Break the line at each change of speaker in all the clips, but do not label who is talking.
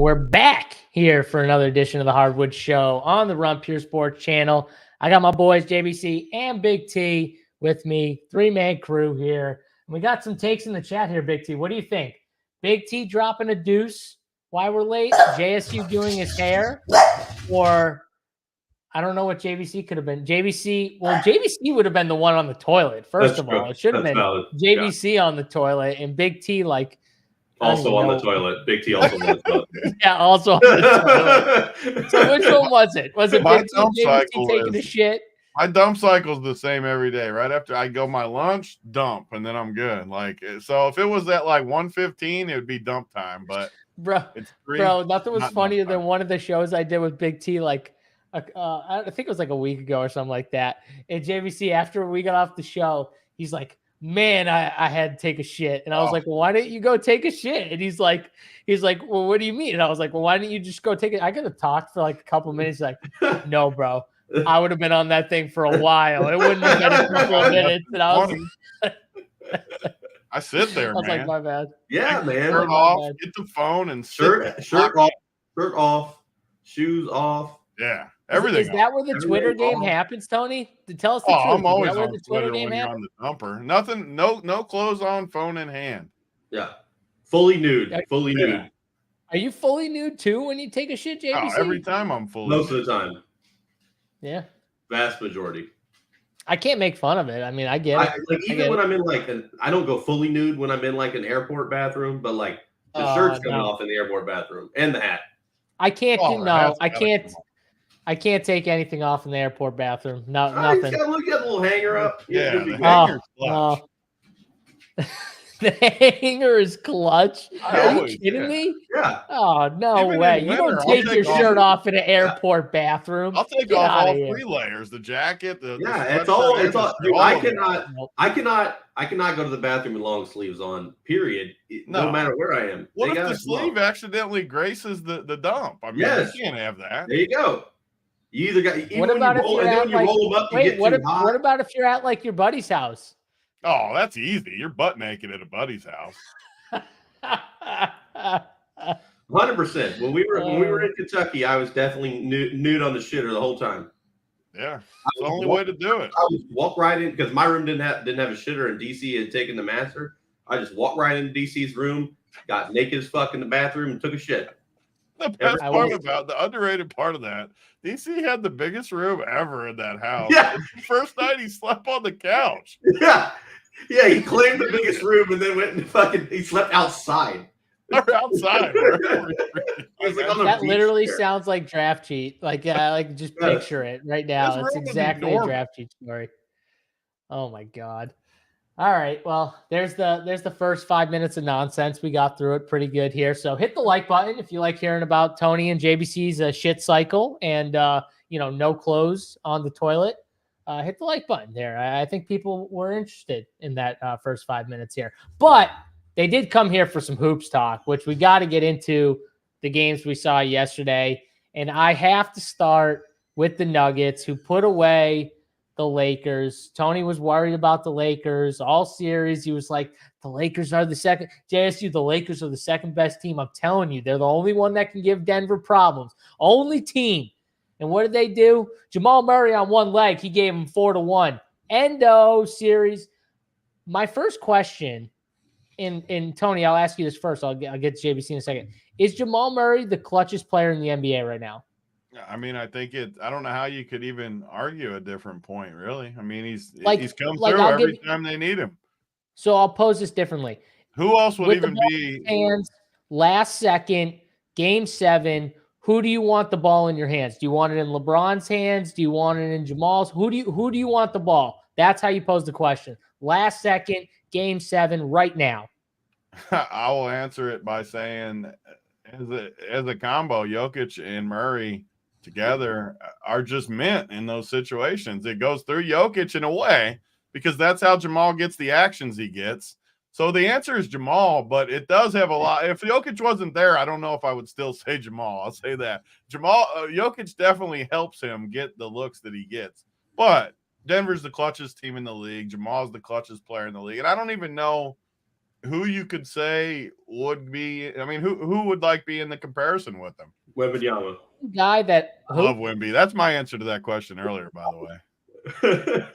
we're back here for another edition of the Hardwood Show on the Run Pure Sports channel. I got my boys, JBC and Big T, with me. 3-man crew here. And we got some takes in the chat here, Big T. What do you think? Big T dropping a deuce while we're late? JSU doing his hair? Or I don't know what JVC could have been. JVC would have been the one on the toilet, first of all. It should have been JVC on the toilet and Big T
also on the toilet. Big T also on the toilet.
Yeah, also on the toilet. So which one was it? Was it Big T JVC taking a shit?
My dump cycle is the same every day. Right after I go my lunch, dump, and then I'm good. So if it was at 1:15, it would be dump time. But
bro, nothing was funnier than one of the shows I did with Big T. I think it was a week ago or something like that. And JVC, after we got off the show, he's like, "Man, I had to take a shit." And I was like, "Well, why didn't you go take a shit?" And he's like, "Well, what do you mean?" And I was like, "Well, why didn't you just go take it?" I could have talked for a couple minutes. He's like, "No, bro. I would have been on that thing for a while. It wouldn't have been a couple of minutes." And I was
I sit there,
man. Like, my bad.
Yeah, man.
Shirt off, get the phone and
shirt off, shoes off.
Yeah, everything.
Is that where the Twitter game happens, Tony? Tell us the truth.
I'm always on the Twitter game when you're on the dumper. Nothing, no clothes on, phone in hand.
Yeah, fully nude. Nude.
Are you fully nude too when you take a shit, JBC?
Oh, every time I'm fully.
Most of the time.
Yeah.
Vast majority.
I can't make fun of it. I mean, I get it.
Even when I'm in I don't go fully nude when I'm in an airport bathroom, but the shirt's coming off in the airport bathroom and the hat.
I can't I can't take anything off in the airport bathroom. Nothing.
Look at the little hanger up.
Yeah.
The hanger is clutch. Are you kidding me?
Yeah.
Oh, no way. You don't take your shirt off in an airport bathroom.
I'll take off all 3 layers. The jacket,
it's all. Dude, I cannot go to the bathroom with long sleeves on, period. No matter where I am.
What if the sleeve accidentally graces the dump? I mean, you can't have that.
There you go. You either got
what about if you're at your buddy's house?
Oh, that's easy. You're butt naked at a buddy's house.
100%. When we were in Kentucky, I was definitely nude on the shitter the whole time.
Yeah, it's the only way to do it.
I would walk right in because my room didn't have a shitter, and DC had taken the master. I just walked right into DC's room, got naked as fuck in the bathroom, and took a shit.
The best part about the underrated part of that, DC had the biggest room ever in that house.
Yeah.
The first night he slept on the couch.
Yeah. Yeah, he claimed the biggest room and then went and he slept outside.
Or outside.
That literally sounds like draft cheat. Just picture it right now. It's exactly a draft cheat story. Oh my God. All right. Well, there's the first 5 minutes of nonsense. We got through it pretty good here. So hit the like button if you like hearing about Tony and JBC's shit cycle and no clothes on the toilet. Hit the like button there. I think people were interested in that first 5 minutes here. But they did come here for some hoops talk, which we got to get into the games we saw yesterday. And I have to start with the Nuggets, who put away the Lakers. Tony was worried about the Lakers all series. He was like, the Lakers are the second. JSU, the Lakers are the second best team. I'm telling you, they're the only one that can give Denver problems. Only team. And what did they do? Jamal Murray on one leg, he gave him 4-1. Endo series. My first question, and Tony, I'll ask you this first. I'll get to JBC in a second. Is Jamal Murray the clutchest player in the NBA right now?
I mean, I think I don't know how you could even argue a different point, really. I mean, he's come through every time they need him.
So I'll pose this differently.
Who else would even be
hands last second, game 7? Who do you want the ball in your hands? Do you want it in LeBron's hands? Do you want it in Jamal's? Who do you want the ball? That's how you pose the question. Last second, game 7, right now.
I will answer it by saying, as a combo, Jokic and Murray together are just meant in those situations. It goes through Jokic in a way because that's how Jamal gets the actions he gets. So the answer is Jamal, but it does have a lot. If Jokic wasn't there, I don't know if I would still say Jamal. I'll say that. Jokic definitely helps him get the looks that he gets. But Denver's the clutchest team in the league. Jamal's the clutchest player in the league. And I don't even know who you could say would be, I mean, who would like be in the comparison with him?
Wembanyama.
Guy that
I love Wemby. That's my answer to that question earlier, by the way.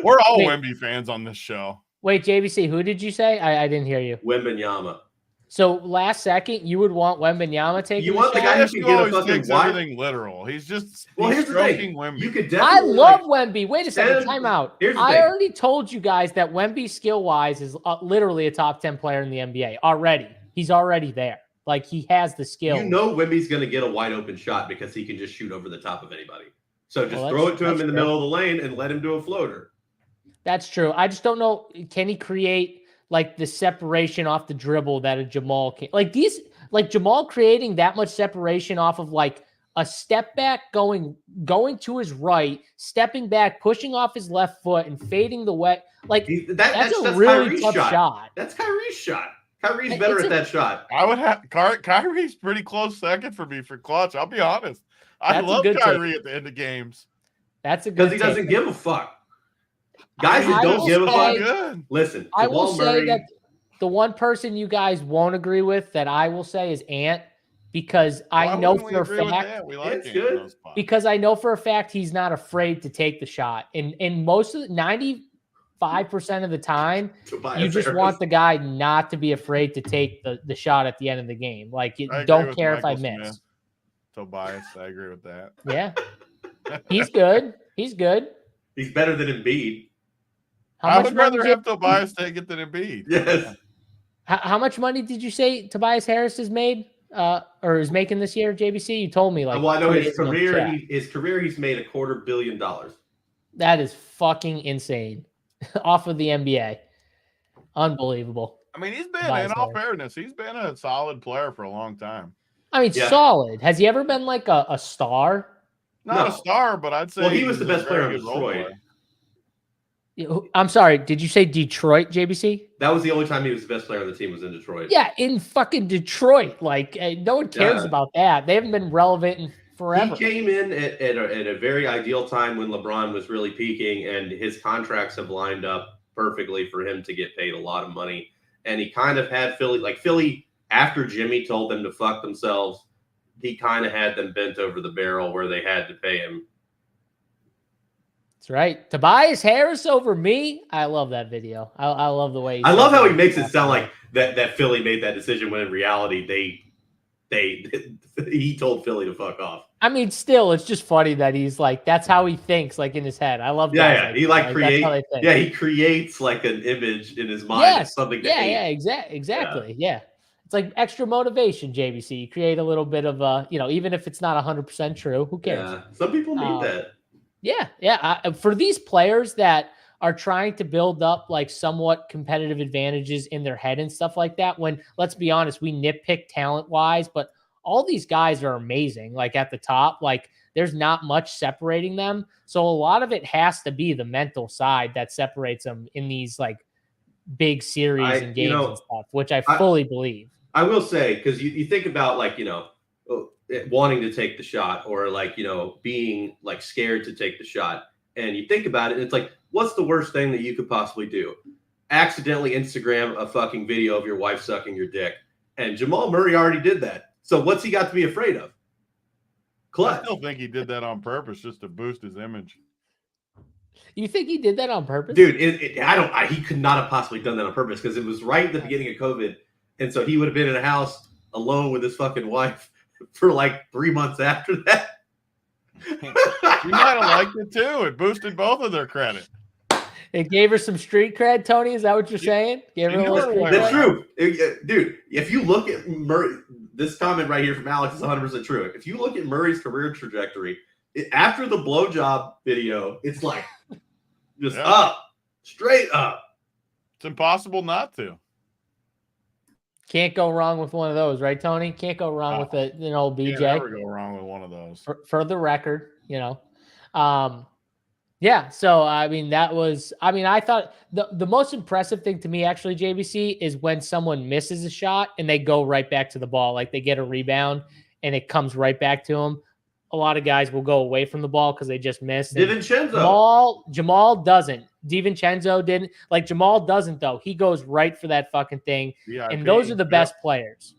We're all Wemby fans on this show.
Wait, JVC, who did you say? I didn't hear you.
Wembanyama.
So last second, you would want Wembanyama taking.
You want the guy who can get a fucking
everything literal. He's just
here's
stroking
the thing.
Wemby.
You could definitely.
I love Wemby. Wait a second, time out. I
thing.
already told you guys that Wemby skill wise is literally a top 10 player in the NBA already. He's already there. Like he has the skill.
You know Wemby's going to get a wide open shot because he can just shoot over the top of anybody. So just throw it to him in the middle of the lane and let him do a floater. That's
true. I just don't know. Can he create like the separation off the dribble that a Jamal can? Like Jamal creating that much separation off of like a step back going to his right, stepping back, pushing off his left foot and fading the wet. Like that's a really
Kyrie's
tough shot.
That's Kyrie's shot. Kyrie's better at that shot.
I would have Kyrie's pretty close second for me for clutch. I'll be honest. I love Kyrie at the end of games.
That's a good
because he doesn't give a fuck. Guys that don't give a fuck. Listen,
I will say that the one person you guys won't agree with that I will say is Ant, because I know for a fact
it's good.
Because I know for a fact he's not afraid to take the shot. And most of the 95% of the time, you just want the guy not to be afraid to take the shot at the end of the game. Like you don't care if I miss.
Tobias, I agree with that.
Yeah. He's good. He's good.
He's better than Embiid.
I would rather have Tobias take it than Embiid.
Yes.
How much money did you say Tobias Harris has made or is making this year, JBC? You told me like.
Well, I know his career he's made $250 million.
That is fucking insane. Off of the NBA. Unbelievable.
I mean, he's been, in all fairness, he's been a solid player for a long time.
I mean, solid. Has he ever been like a star?
Not a star, but I'd say
he was the best player in Detroit.
I'm sorry. Did you say Detroit, JBC?
That was the only time he was the best player on the team was in Detroit.
Yeah, in fucking Detroit. Like, no one cares about that. They haven't been relevant in forever.
He came in at a very ideal time when LeBron was really peaking, and his contracts have lined up perfectly for him to get paid a lot of money. And he kind of had Philly, after Jimmy told them to fuck themselves, he kind of had them bent over the barrel where they had to pay him.
That's right. Tobias Harris over me. I love that video. I love the way
I love how he makes it sound like that Philly made that decision when in reality he told Philly to fuck off.
I mean, still, it's just funny that he's like, that's how he thinks, like in his head. I love that.
Yeah. He creates like an image in his mind.
Yes.
Something to
hate. Exactly. Yeah. It's like extra motivation, JBC. You create a little bit of even if it's not 100% true, who cares?
Yeah. Some people need that.
Yeah. For these players that are trying to build up like somewhat competitive advantages in their head and stuff like that, when, let's be honest, we nitpick talent-wise, but all these guys are amazing, like at the top. Like there's not much separating them. So a lot of it has to be the mental side that separates them in these like big series and games and stuff, which I fully believe.
I will say, because you think about like, wanting to take the shot or like, being like scared to take the shot. And you think about it, and it's like, what's the worst thing that you could possibly do? Accidentally Instagram a fucking video of your wife sucking your dick. And Jamal Murray already did that. So what's he got to be afraid of? Clutch.
I still think he did that on purpose just to boost his image.
You think he did that on purpose?
Dude, he could not have possibly done that on purpose because it was right at the beginning of COVID. And so he would have been in a house alone with his fucking wife for like 3 months after that.
You might have liked it too. It boosted both of their credit.
It gave her some street cred, Tony. Is that what you're saying? Gave her a little street
That's true. Dude, if you look at Murray, this comment right here from Alex is 100% true. If you look at Murray's career trajectory, after the blowjob video, it's like just up, straight up.
It's impossible not to.
Can't go wrong with one of those, right, Tony? Can't go wrong with an old BJ.
Can't never go wrong with one of those.
For the record, Yeah, so I mean, I thought the most impressive thing to me, actually, JBC, is when someone misses a shot and they go right back to the ball, like they get a rebound and it comes right back to them. A lot of guys will go away from the ball because they just missed.
DiVincenzo.
Jamal doesn't. DiVincenzo didn't. Like Jamal doesn't though. He goes right for that fucking thing.
VIP.
And those are the best players.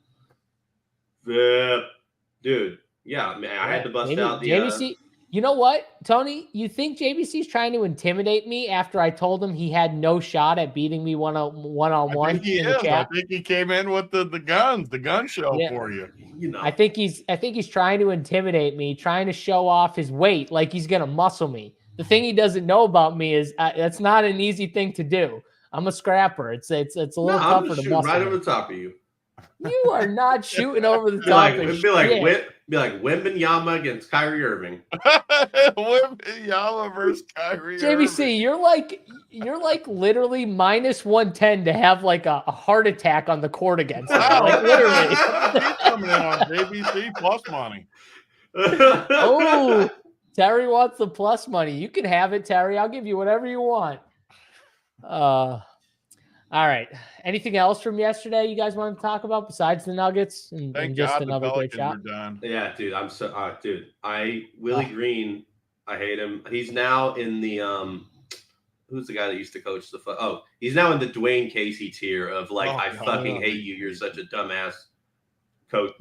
Dude. Yeah, man, I had to bust out the
JBC. You know what, Tony? You think JBC's trying to intimidate me after I told him he had no shot at beating me one-on-one in the chat?
I think he came in with the gun show for you.
You know.
I think he's trying to intimidate me, trying to show off his weight, like he's gonna muscle me. The thing he doesn't know about me is that's not an easy thing to do. I'm a scrapper. It's a little tougher to muscle.
Right over the top of you.
You are not shooting over the top.
Be like Wembanyama against Kyrie Irving.
Wembanyama versus Kyrie
JBC,
Irving.
you're like literally minus 110 to have like a heart attack on the court against him. Like literally.
He's coming in on JBC plus money.
Oh, Terry wants the plus money. You can have it, Terry. I'll give you whatever you want. All right. Anything else from yesterday you guys want to talk about besides the Nuggets and just another great shot?
Yeah, dude. I'm so Willie Green. I hate him. He's now in the who's the guy that used to coach the he's now in the Dwayne Casey tier of like I fucking hate you. You're such a dumbass coach.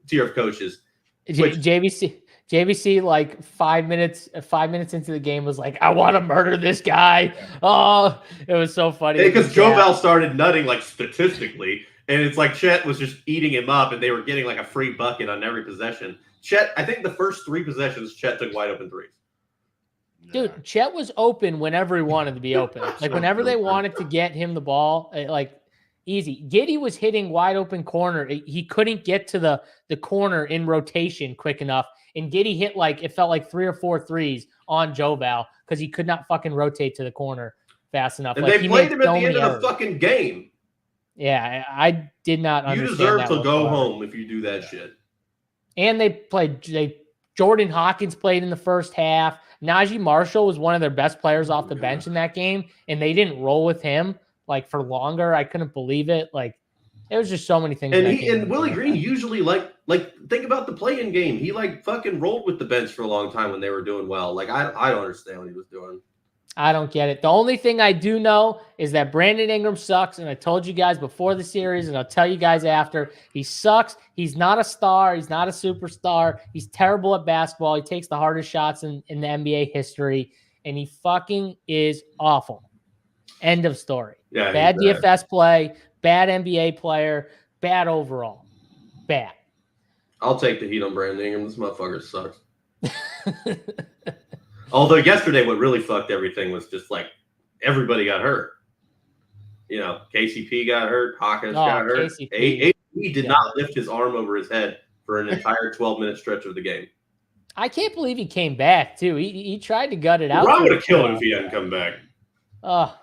Tier of coaches. JBC, like 5 minutes into the game was like, I want to murder this guy. Oh, it was so funny. Because Jovel started nutting like statistically, and it's like Chet was just eating him up, and they were getting like a free bucket on every possession. Chet, I think the first 3 possessions, Chet took wide open threes.
Dude, Chet was open whenever he wanted to be open. Like whenever they wanted to get him the ball, like easy. Giddey was hitting wide open corner. He couldn't get to the corner in rotation quick enough. And Giddey hit it felt like 3 or 4 threes on Joval because he could not fucking rotate to the corner fast enough.
And they played him at the end of the fucking game.
Yeah, I did not understand.
You deserve to go home if you do that shit.
And Jordan Hawkins played in the first half. Najee Marshall was one of their best players off the bench in that game, and they didn't roll with him for longer. I couldn't believe it. There was just so many things.
And Willie Green usually think about the play-in game. He fucking rolled with the bench for a long time when they were doing well. I don't understand what he was doing.
I don't get it. The only thing I do know is that Brandon Ingram sucks, and I told you guys before the series, and I'll tell you guys after. He sucks. He's not a star. He's not a superstar. He's terrible at basketball. He takes the hardest shots in the NBA history, and he fucking is awful. End of story.
Yeah,
bad DFS play, bad NBA player, bad overall. Bad.
I'll take the heat on Brandon Ingram. This motherfucker sucks. Although yesterday what really fucked everything was just everybody got hurt. KCP got hurt. Hawkins got hurt. He did not lift his arm over his head for an entire 12-minute stretch of the game.
I can't believe he came back, too. He tried to gut it out.
Ron would have killed him if he hadn't come back.
Oh,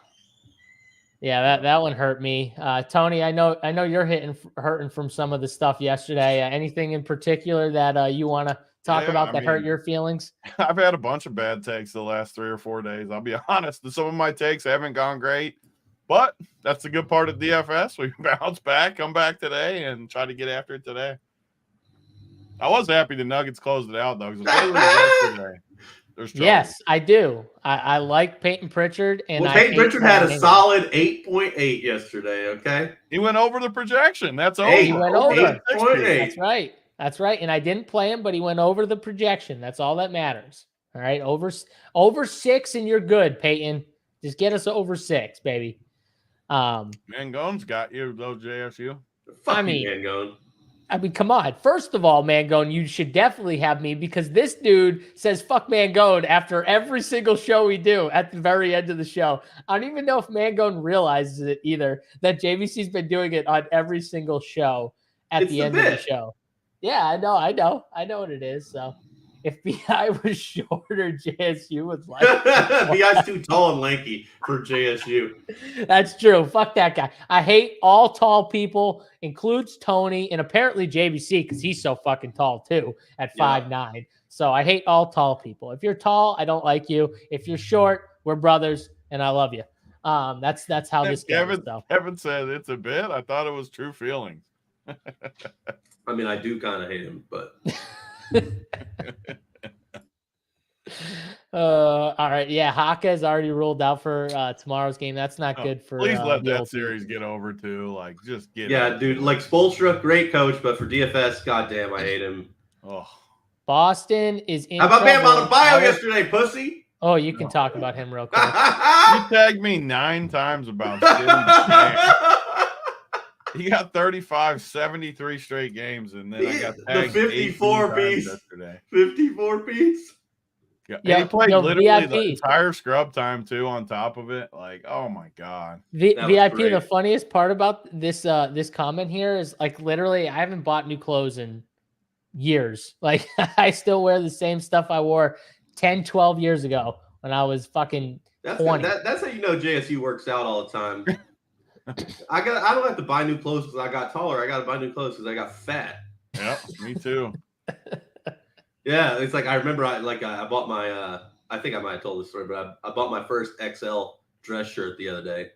yeah, that one hurt me. Tony, I know you're hurting from some of the stuff yesterday. Anything in particular that you want to talk about that hurt your feelings?
I've had a bunch of bad takes the last 3 or 4 days. I'll be honest. Some of my takes haven't gone great, but that's the good part of DFS. We bounce back, come back today, and try to get after it today. I was happy the Nuggets closed it out, though. Yesterday.
Yes, I do. I like Peyton Pritchard. And
Peyton Pritchard had a solid 8.8 yesterday, okay?
He went over the projection. That's over.
He went over.
8.8.
That's right. That's right. And I didn't play him, but he went over the projection. That's all that matters. All right. Over 6 and you're good, Peyton. Just get us over 6, baby.
Mangone's got you, though, JSU.
Mangone.
I mean, come on. First of all, Mangone, you should definitely have me because this dude says fuck Mangone after every single show we do at the very end of the show. I don't even know if Mangone realizes it either, that JVC's been doing it on every single show at the end of the show. Yeah, I know what it is. So if BI was shorter, JSU was like
BI's too tall and lanky for JSU.
That's true. Fuck that guy. I hate all tall people, includes Tony and apparently JVC because he's so fucking tall too at 5'9". So I hate all tall people. If you're tall, I don't like you. If you're short, we're brothers and I love you. That's how this goes.
Kevin said it's a bit. I thought it was true feelings.
I mean, I do kind of hate him, but
All right. Yeah, Haka is already ruled out for tomorrow's game. That's not good for.
Please let that series get over too. Like, just get.
Yeah, dude. Like Spoelstra, great coach, but for DFS, goddamn, I hate him.
Oh.
Boston is in.
How about Bam Adebayo yesterday, pussy?
Oh, you can talk about him real quick.
You tagged me 9 times about He got 35, 73 straight games, and then I got tagged
the 54 piece yesterday. 54 piece.
Yeah, he played literally the entire scrub time too. On top of it, like, oh my god.
VIP. The funniest part about this this comment here is like literally, I haven't bought new clothes in years. Like, I still wear the same stuff I wore 10, 12 years ago when I was fucking 20.
That's how you know JSU works out all the time. I don't have to buy new clothes because I got taller. I got to buy new clothes because I got fat.
Yep, me too.
Yeah, it's like I remember I bought my I think I might have told this story, but I bought my first XL dress shirt the other day,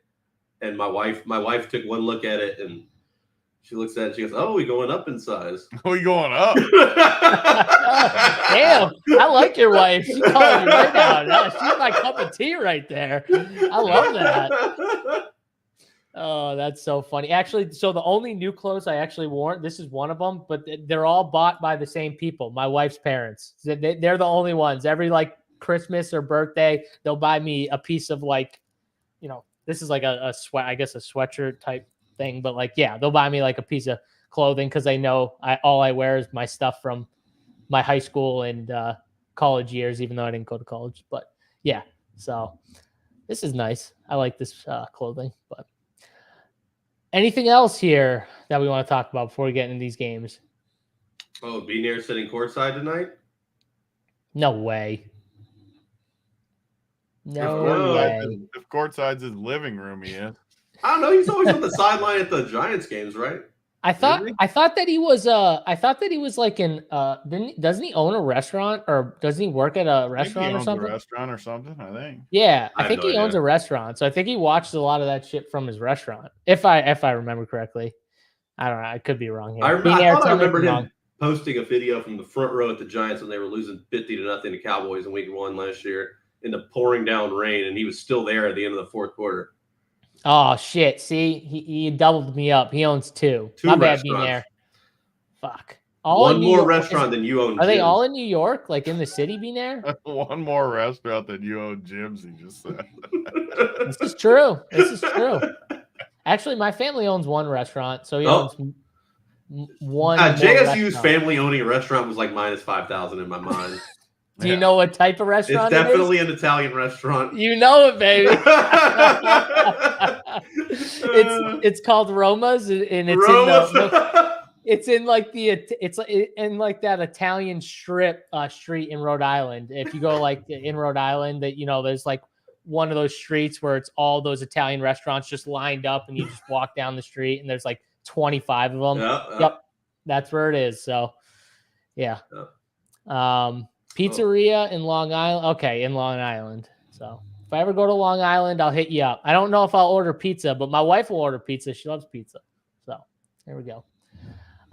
and my wife took one look at it and she looks at it and she goes, "Oh, we going up in size."
We going up?
Damn, I like your wife. She's calling you right now. She's my cup of tea right there. I love that. Oh, that's so funny. Actually, so the only new clothes I actually wore, this is one of them, but they're all bought by the same people, my wife's parents. They're the only ones. Every like Christmas or birthday, they'll buy me a piece of like, you know, this is like a sweat, I guess a sweatshirt type thing, but like, yeah, they'll buy me like a piece of clothing because they know all I wear is my stuff from my high school and college years, even though I didn't go to college. But yeah, so this is nice. I like this clothing, but. Anything else here that we want to talk about before we get into these games?
Oh, be near sitting courtside tonight?
No way. No way.
If courtside's his living room, he is.
I don't know. He's always on the sideline at the Giants games, right?
I thought that he was like in doesn't he own a restaurant or doesn't he work at a restaurant or something?
A restaurant or something, I think.
Yeah, I think he owns a restaurant. So I think he watches a lot of that shit from his restaurant. If I remember correctly. I don't know. I could be wrong here.
I remember him posting a video from the front row at the Giants when they were losing 50-0 to Cowboys in week 1 last year in the pouring down rain, and he was still there at the end of the fourth quarter.
Oh shit! See, he doubled me up. He owns 2. My bad being there. Fuck.
One more restaurant than you own.
Are they all in New York, like in the city, being there?
One more restaurant than you own gyms. He just said.
This is true. Actually, my family owns 1 restaurant, so he owns one.
JSU's family owning a restaurant was like minus 5,000 in my mind.
Do you know what type of restaurant?
It's definitely an Italian restaurant.
You know it, baby. It's called Roma's, and it's in that Italian strip street in Rhode Island. If you go like in Rhode Island, that there's like one of those streets where it's all those Italian restaurants just lined up, and you just walk down the street, and there's like 25 of them. Yep, that's where it is. So, yeah. Pizzeria in Long Island. Okay, in Long Island. So if I ever go to Long Island, I'll hit you up. I don't know if I'll order pizza, but my wife will order pizza. She loves pizza. So there we go.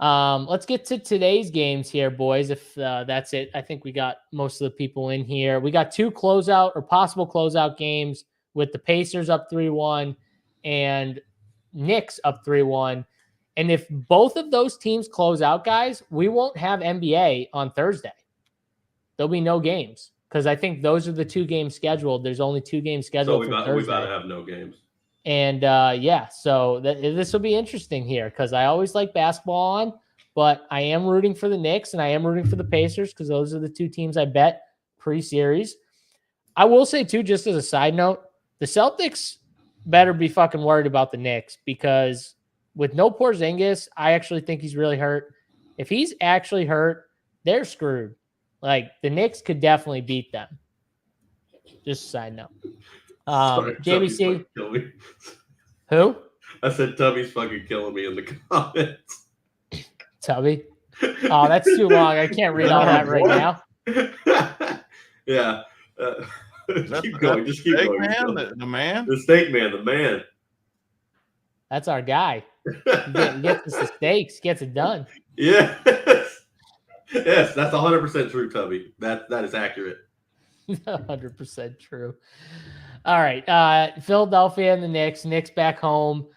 Let's get to today's games here, boys. If that's it, I think we got most of the people in here. We got 2 closeout or possible closeout games with the Pacers up 3-1 and Knicks up 3-1. And if both of those teams close out, guys, we won't have NBA on Thursday. There'll be no games because I think those are the 2 games scheduled. There's only 2 games scheduled.
So we about to have no games.
And yeah, so this will be interesting here because I always like basketball on, but I am rooting for the Knicks and I am rooting for the Pacers because those are the 2 teams I bet pre-series. I will say too, just as a side note, the Celtics better be fucking worried about the Knicks because with no Porzingis, I actually think he's really hurt. If he's actually hurt, they're screwed. Like, the Knicks could definitely beat them. Just a side note.
Sorry,
JBC. Who?
I said Tubby's fucking killing me in the comments.
Tubby? Oh, that's too long. I can't read all that right now.
Yeah. Keep going. Just keep going.
The man?
The steak man, the man.
That's our guy. He gets us the steaks, gets it done.
Yeah. Yes, that's 100% true, Tubby. That is accurate.
100% true. All right. Philadelphia and the Knicks. Knicks back home.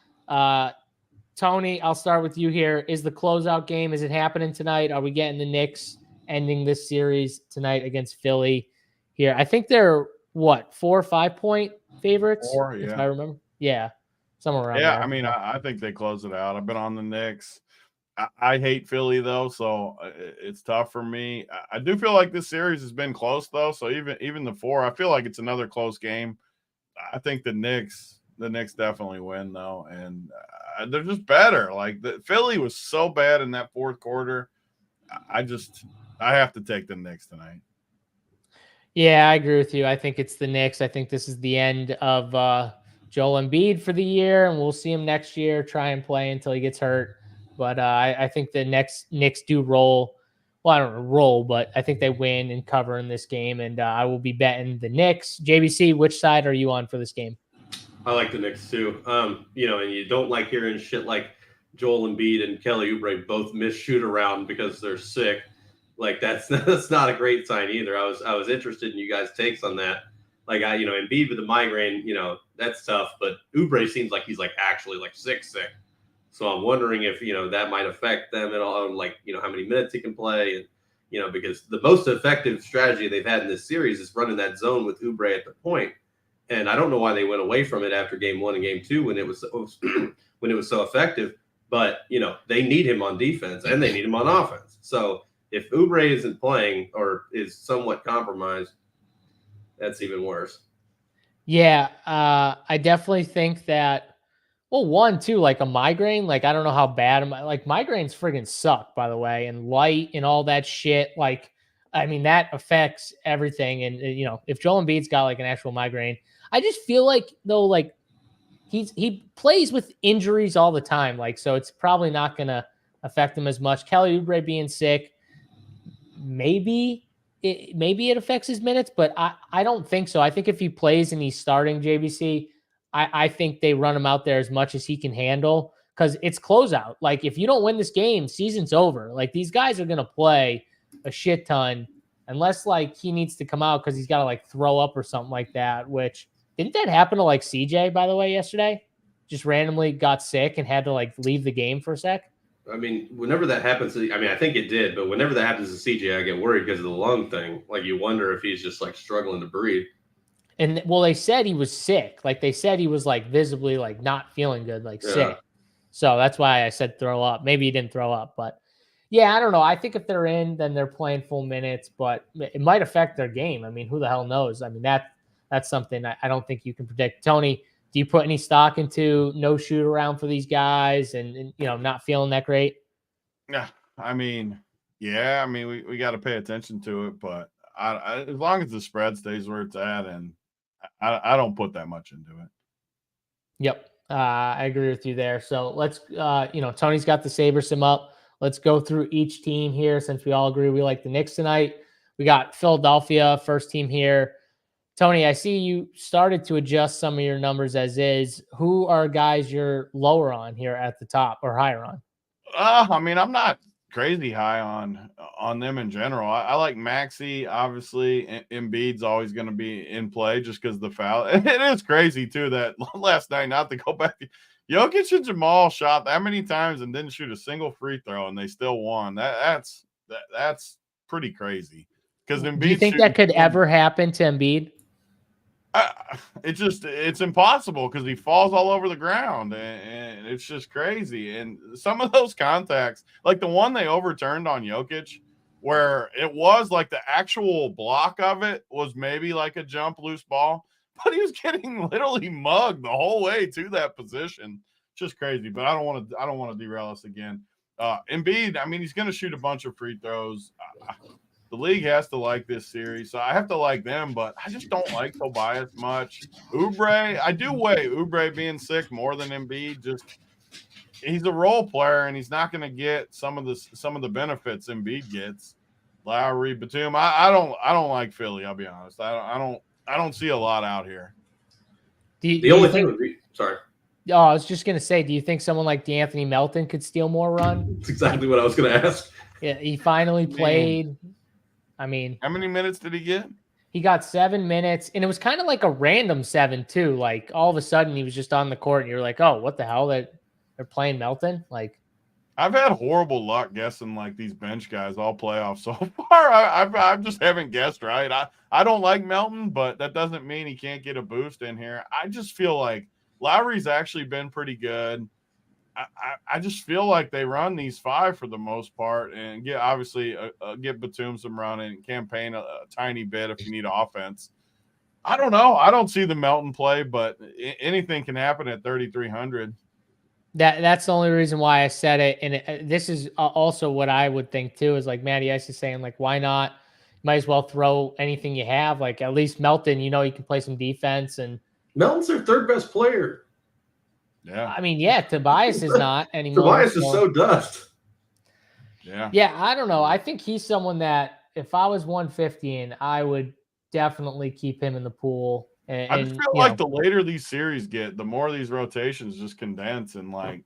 Tony, I'll start with you here. Is the closeout game, is it happening tonight? Are we getting the Knicks ending this series tonight against Philly here? I think they're, 4 or 5 point favorites?
4, yeah.
If I remember. Yeah. Somewhere around
there.
Yeah,
I mean, I think they close it out. I've been on the Knicks. I hate Philly, though, so it's tough for me. I do feel like this series has been close, though, so even the 4, I feel like it's another close game. I think the Knicks definitely win, though, and they're just better. Like, Philly was so bad in that fourth quarter. I have to take the Knicks tonight.
Yeah, I agree with you. I think it's the Knicks. I think this is the end of Joel Embiid for the year, and we'll see him next year try and play until he gets hurt. But I think the Knicks do roll. Well, I don't know, roll, but I think they win and cover in this game, and I will be betting the Knicks. JBC, which side are you on for this game?
I like the Knicks too. And you don't like hearing shit like Joel Embiid and Kelly Oubre both miss shoot around because they're sick. Like that's not a great sign either. I was interested in you guys' takes on that. Like Embiid with the migraine, that's tough. But Oubre seems like he's actually sick. So I'm wondering if that might affect them at all, how many minutes he can play, and because the most effective strategy they've had in this series is running that zone with Oubre at the point. And I don't know why they went away from it after game 1 and game 2 when it was so effective. But they need him on defense and they need him on offense. So if Oubre isn't playing or is somewhat compromised, that's even worse.
Yeah, I definitely think that. Well, 1, 2, like a migraine. Like I don't know how bad migraines friggin' suck, by the way, and light and all that shit. Like, I mean, that affects everything. And if Joel Embiid's got an actual migraine, I just feel though, he plays with injuries all the time. So it's probably not gonna affect him as much. Kelly Oubre being sick, maybe it affects his minutes, but I don't think so. I think if he plays and he's starting JBC, I think they run him out there as much as he can handle because it's closeout. If you don't win this game, season's over. These guys are going to play a shit ton unless he needs to come out because he's got to throw up or something like that, which didn't that happen to CJ, by the way, yesterday? Just randomly got sick and had to leave the game for a sec.
I mean, whenever that happens, I think it did, but whenever that happens to CJ, I get worried because of the lung thing. You wonder if he's just struggling to breathe.
And well, they said he was sick. They said he was visibly not feeling good, sick. So that's why I said throw up. Maybe he didn't throw up, but yeah, I don't know. I think if they're in, then they're playing full minutes, but it might affect their game. I mean, who the hell knows? I mean, that's something I don't think you can predict. Tony, do you put any stock into no shoot around for these guys and not feeling that great?
Yeah, I mean, we got to pay attention to it, but I as long as the spread stays where it's at, and I don't put that much into it.
Yep. I agree with you there. So let's, Tony's got the Saber sim up. Let's go through each team here since we all agree we like the Knicks tonight. We got Philadelphia, first team here. Tony, I see you started to adjust some of your numbers as is. Who are guys you're lower on here at the top or higher on?
I mean, I'm not crazy high on them in general. I like Maxey, obviously. Embiid's always going to be in play just because the foul. It is crazy too that last night, not to go back, Jokic and Jamal shot that many times and didn't shoot a single free throw, and they still won. That's pretty crazy. Because Embiid,
do you think that could ever happen to Embiid?
It's impossible because he falls all over the ground and it's just crazy. And some of those contacts, like the one they overturned on Jokic, where it was the actual block of it was maybe a jump loose ball, but he was getting literally mugged the whole way to that position. Just crazy. But I don't want to derail us again. Embiid, I mean, he's going to shoot a bunch of free throws. The league has to like this series, so I have to like them, but I just don't like Tobias much. Oubre, I do weigh Oubre being sick more than Embiid. Just he's a role player, and he's not going to get some of the benefits Embiid gets. Lowry, Batum, I don't like Philly. I'll be honest. I don't see a lot out here.
The only thing would be sorry.
Oh, I was just going to say, do you think someone like DeAnthony Melton could steal more run?
That's exactly what I was going to ask.
Yeah, he finally played. I mean,
how many minutes did he get?
He got 7 minutes, and it was kind of like a random 7 too. Like all of a sudden he was just on the court and you're like, oh, what the hell, that they're playing Melton? Like,
I've had horrible luck guessing like these bench guys all playoffs so far. I just haven't guessed right. I don't like Melton, but that doesn't mean he can't get a boost in here. I just feel like Lowry's actually been pretty good. I just feel like they run these 5 for the most part, and get get Batum some running and campaign a tiny bit if you need offense. I don't know. I don't see the Melton play, but anything can happen at 3,300.
That's the only reason why I said it. And this is also what I would think too, is like Matty Ice is saying, like, why not? Might as well throw anything you have. Like at least Melton, you can play some defense, and
Melton's their third best player.
Yeah.
I mean, yeah, Tobias is not anymore.
Tobias is so dust.
Yeah.
Yeah, I don't know. I think he's someone that if I was 150, I would definitely keep him in the pool. And
I just feel like the later these series get, the more these rotations just condense, and like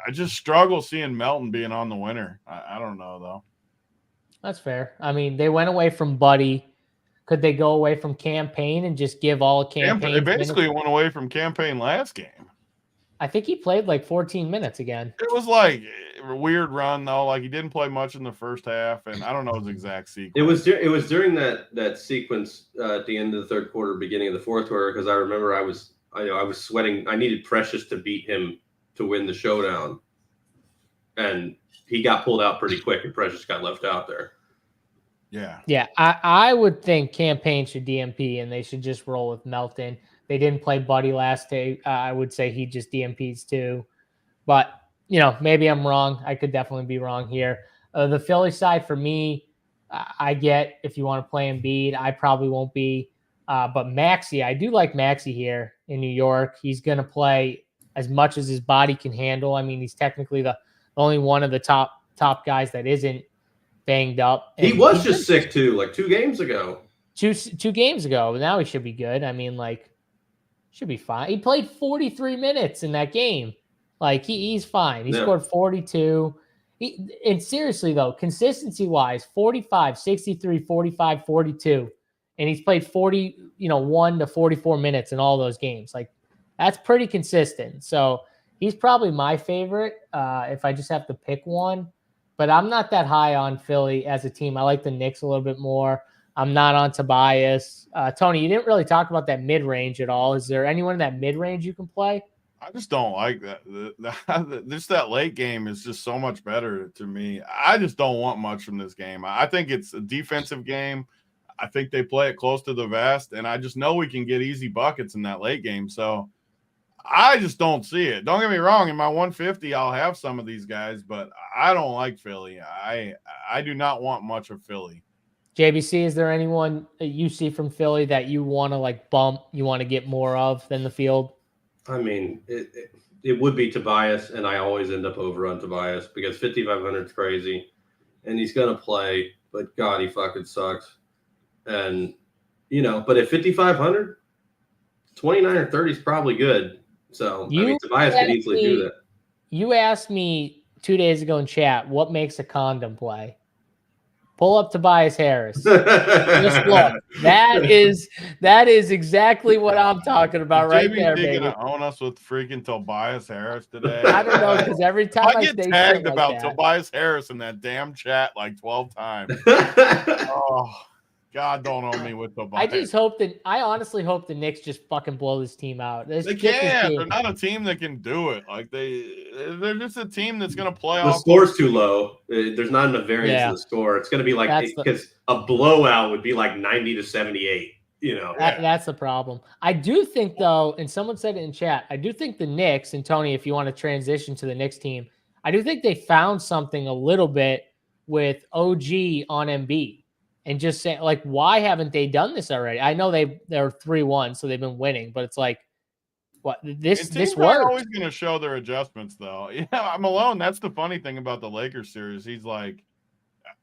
I just struggle seeing Melton being on the winner. I don't know though.
That's fair. I mean, they went away from Buddy. Could they go away from Campaign and just give all Campaign?
They basically went away from Campaign last game.
I think he played like 14 minutes again.
It was like a weird run though. Like he didn't play much in the first half, and I don't know his exact sequence.
It was during that sequence at the end of the third quarter, beginning of the fourth quarter, because I remember I was sweating. I needed Precious to beat him to win the showdown, and he got pulled out pretty quick, and Precious got left out there.
Yeah. I would think Campaign should DMP, and they should just roll with Melton. They didn't play Buddy last day. I would say he just DMPs too. But, maybe I'm wrong. I could definitely be wrong here. The Philly side for me, I get if you want to play Embiid. I probably won't be. But Maxey, I do like Maxey here in New York. He's going to play as much as his body can handle. I mean, he's technically the only one of the top guys that isn't banged up.
And he was just sick too, like 2 games ago.
Two games ago. But now he should be good. I mean, like, should be fine. He played 43 minutes in that game. Like, he's fine. He scored 42. And seriously, though, consistency-wise, 45, 63, 45, 42. And he's played 41 to 44 minutes in all those games. Like, that's pretty consistent. So he's probably my favorite if I just have to pick one. But I'm not that high on Philly as a team. I like the Knicks a little bit more. I'm not on Tobias. Tony, you didn't really talk about that mid-range at all. Is there anyone in that mid-range you can play?
I just don't like that. Just that late game is just so much better to me. I just don't want much from this game. I think it's a defensive game. I think they play it close to the vest, and I just know we can get easy buckets in that late game. So I just don't see it. Don't get me wrong. In my 150, I'll have some of these guys, but I don't like Philly. I do not want much of Philly.
JBC, is there anyone that you see from Philly that you want to like bump, you want to get more of than the field?
I mean, it would be Tobias, and I always end up over on Tobias because 5,500 is crazy, and he's going to play, but God, he fucking sucks. And, but at 5,500, 29 or 30 is probably good. So, Tobias could easily do that.
You asked me 2 days ago in chat, what makes a condom play? Pull up Tobias Harris. Just look. That is exactly what I'm talking about right there, baby.
Gonna own us with freaking Tobias Harris today?
I don't know, because every time
I get tagged about Tobias Harris in that damn chat like 12 times. Oh, God, don't own me with Tobias.
I honestly hope the Knicks just fucking blow this team out.
They can't. They're not a team that can do it. Like they're just a team that's going to play
the
off.
The score's too low. There's not enough variance in the score. It's going to be like, because a blowout would be like 90 to 78.
That's the problem. I do think, though, and someone said it in chat, I do think the Knicks, and Tony, if you want to transition to the Knicks team, I do think they found something a little bit with OG on Embiid. And just saying, like, why haven't they done this already? I know they're 3-1, so they've been winning, but it's like, what this works.
They're always going to show their adjustments, though. Yeah, I'm alone. That's the funny thing about the Lakers series. He's like,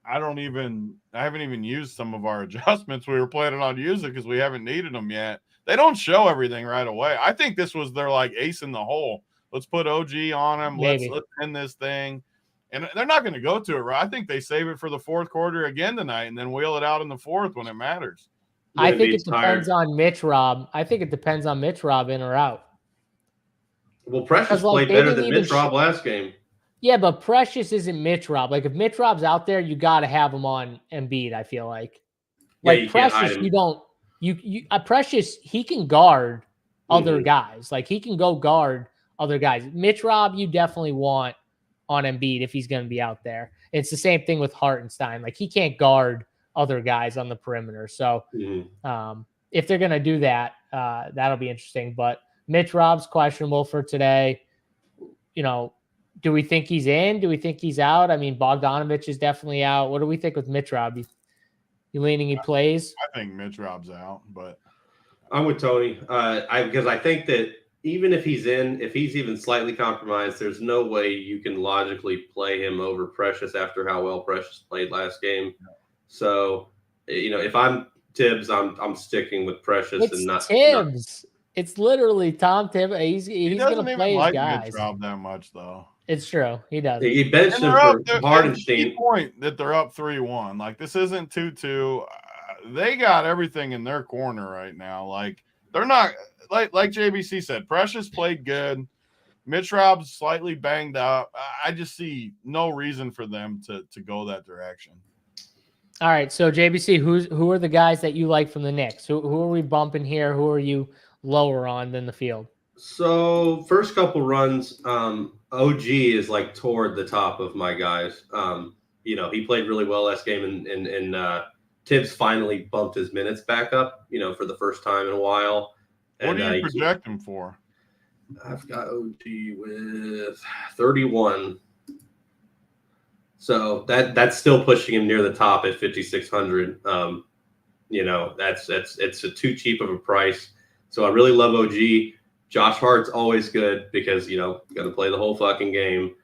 I haven't even used some of our adjustments. We were planning on using because we haven't needed them yet. They don't show everything right away. I think this was their like ace in the hole. Let's put OG on him. Let's end this thing. And they're not going to go to it, right? I think they save it for the fourth quarter again tonight and then wheel it out in the fourth when it matters.
I think it depends on Mitch Rob. I think it depends on Mitch Rob in or out.
Well, Precious played better than Mitch Rob last game.
Yeah, but Precious isn't Mitch Rob. Like if Mitch Rob's out there, you got to have him on Embiid. I feel like Precious, you don't. You Precious, he can guard other guys. Like he can go guard other guys. Mitch Rob, you definitely want on Embiid if he's going to be out there. It's the same thing with Hartenstein. Like he can't guard other guys on the perimeter. So if they're going to do that, that'll be interesting. But Mitch Rob's questionable for today. You know, do we think he's in? Do we think he's out? I mean, Bogdanovich is definitely out. What do we think with Mitch Rob? You leaning he plays?
I think Mitch Rob's out, but
I'm with Tony. Because I think that even if he's in, if he's even slightly compromised, there's no way you can logically play him over Precious after how well Precious played last game. So, you know, if I'm Tibbs, I'm sticking with Precious and not
Tibbs. It's literally Tom Tibbs. He's going to play his guys.
Mitch Rob that much though.
It's true. He does.
He benched him for Hardenstein.
Point that they're up 3-1. Like this isn't 2-2. They got everything in their corner right now. Like they're not like JBC said. Precious played good. Mitch Rob's slightly banged up. I just see no reason for them to go that direction.
All right. So JBC, who are the guys that you like from the Knicks? Who are we bumping here? Who are you lower on than the field?
So first couple runs, OG is like toward the top of my guys. You know, he played really well last game, and Tibbs finally bumped his minutes back up, you know, for the first time in a while.
What do you project him for?
I've got OG with 31. So that's still pushing him near the top at 5,600. You know, it's too cheap of a price. So I really love OG. Josh Hart's always good because, you know, going to play the whole fucking game.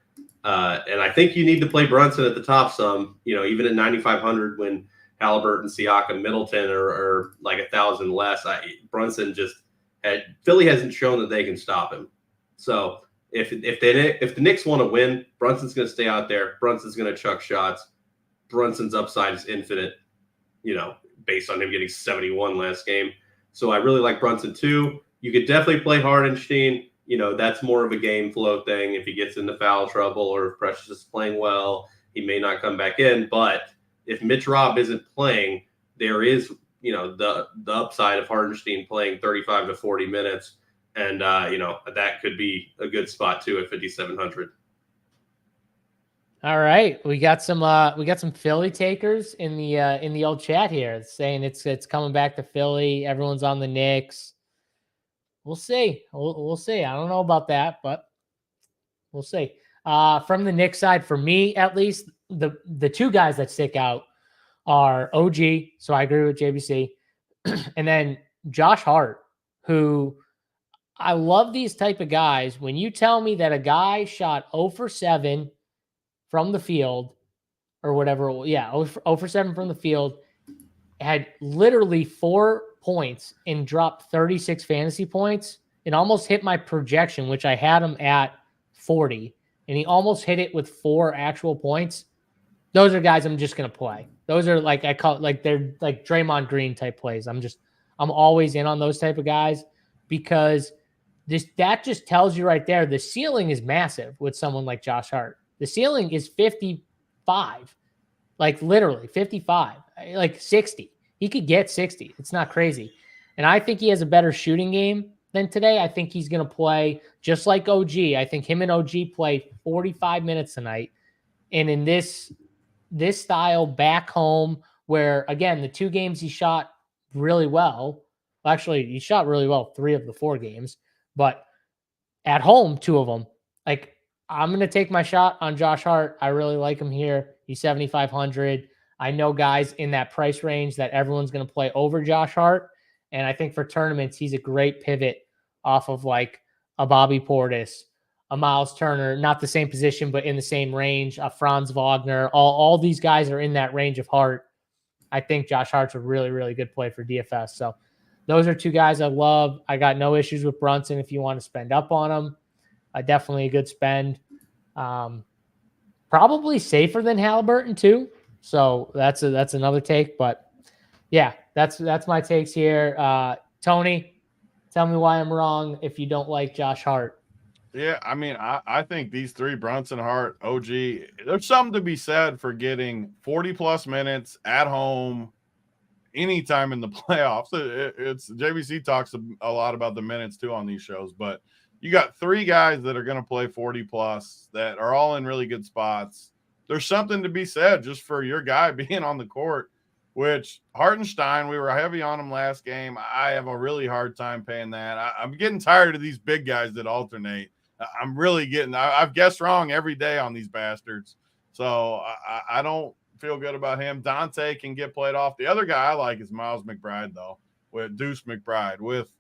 And I think you need to play Brunson at the top some, you know, even at 9,500 when Halliburton, Siakam, Middleton are like 1,000 less. Brunson Philly hasn't shown that they can stop him. So if the Knicks want to win, Brunson's going to stay out there. Brunson's going to chuck shots. Brunson's upside is infinite, you know, based on him getting 71 last game. So I really like Brunson too. You could definitely play Hardenstein. You know, that's more of a game flow thing. If he gets into foul trouble or if Precious is playing well, he may not come back in. But if Mitch Rob isn't playing, there is, you know, the upside of Hardenstein playing 35 to 40 minutes. And, you know, that could be a good spot too at 5,700.
All right. We got some Philly takers in the old chat here saying it's coming back to Philly. Everyone's on the Knicks. We'll see. We'll see. I don't know about that, but we'll see. From the Knicks side, for me at least, the two guys that stick out are OG. So I agree with JBC, and then Josh Hart, who I love these type of guys. When you tell me that a guy shot 0 for 7 from the field or whatever, 0 for 7 from the field, had literally 4 points and dropped 36 fantasy points. It almost hit my projection, which I had him at 40, and he almost hit it with 4 actual points. Those are guys I'm just going to play. Those are like, I call it like, they're like Draymond Green type plays. I'm always in on those type of guys because that just tells you right there, the ceiling is massive with someone like Josh Hart. The ceiling is 55, like literally 55, like 60. He could get 60. It's not crazy. And I think he has a better shooting game than today. I think he's going to play just like OG. I think him and OG play 45 minutes tonight. And in this style back home where, again, the 2 games he shot really well. Actually, he shot really well 3 of the 4 games. But at home, 2 of them. Like, I'm going to take my shot on Josh Hart. I really like him here. He's 7,500. I know guys in that price range that everyone's going to play over Josh Hart. And I think for tournaments, he's a great pivot off of like a Bobby Portis, a Miles Turner, not the same position, but in the same range, a Franz Wagner. All these guys are in that range of Hart. I think Josh Hart's a really, really good play for DFS. So those are 2 guys I love. I got no issues with Brunson if you want to spend up on him. Definitely a good spend. Probably safer than Halliburton too. So that's another take, but Yeah, that's my takes here. Tony, tell me why I'm wrong if you don't like Josh Hart.
Yeah, I mean, I think these three, Brunson, Hart, OG, there's something to be said for getting 40-plus minutes at home anytime in the playoffs. It's JVC talks a lot about the minutes, too, on these shows. But you got three guys that are going to play 40-plus that are all in really good spots. There's something to be said just for your guy being on the court, which Hartenstein, we were heavy on him last game. I have a really hard time paying that. I'm getting tired of these big guys that alternate. I'm really getting – I've guessed wrong every day on these bastards. So I don't feel good about him. Dante can get played off. The other guy I like is Miles McBride, though, with Deuce McBride. With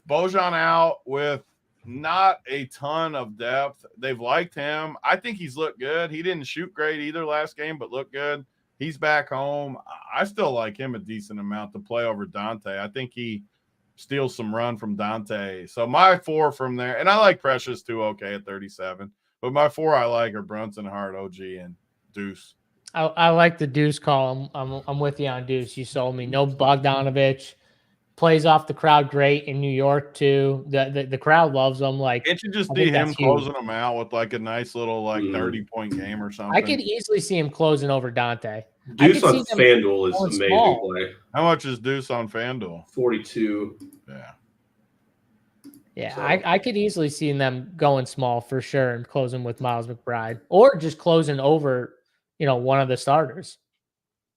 Bojan out, with not a ton of depth, they've liked him. I think he's looked good. He didn't shoot great either last game, but looked good. He's back home. I still like him a decent amount to play over Dante. I think he – steal some run from Dante. So my 4 from there, and I like Precious too, okay, at 37. But my 4 I like are Brunson, Hart, OG, and Deuce.
I like the Deuce call. I'm with you on Deuce. You sold me. No Bogdanovich. Plays off the crowd great in New York too. The crowd loves him. Like,
can't you just see him closing them out with like a nice little 30-point game or something?
I could easily see him closing over Dante.
Deuce on FanDuel is amazing
small.
play.
How much is Deuce on FanDuel?
42.
Yeah, so. I could easily see them going small for sure and closing with Miles McBride, or just closing over, one of the starters.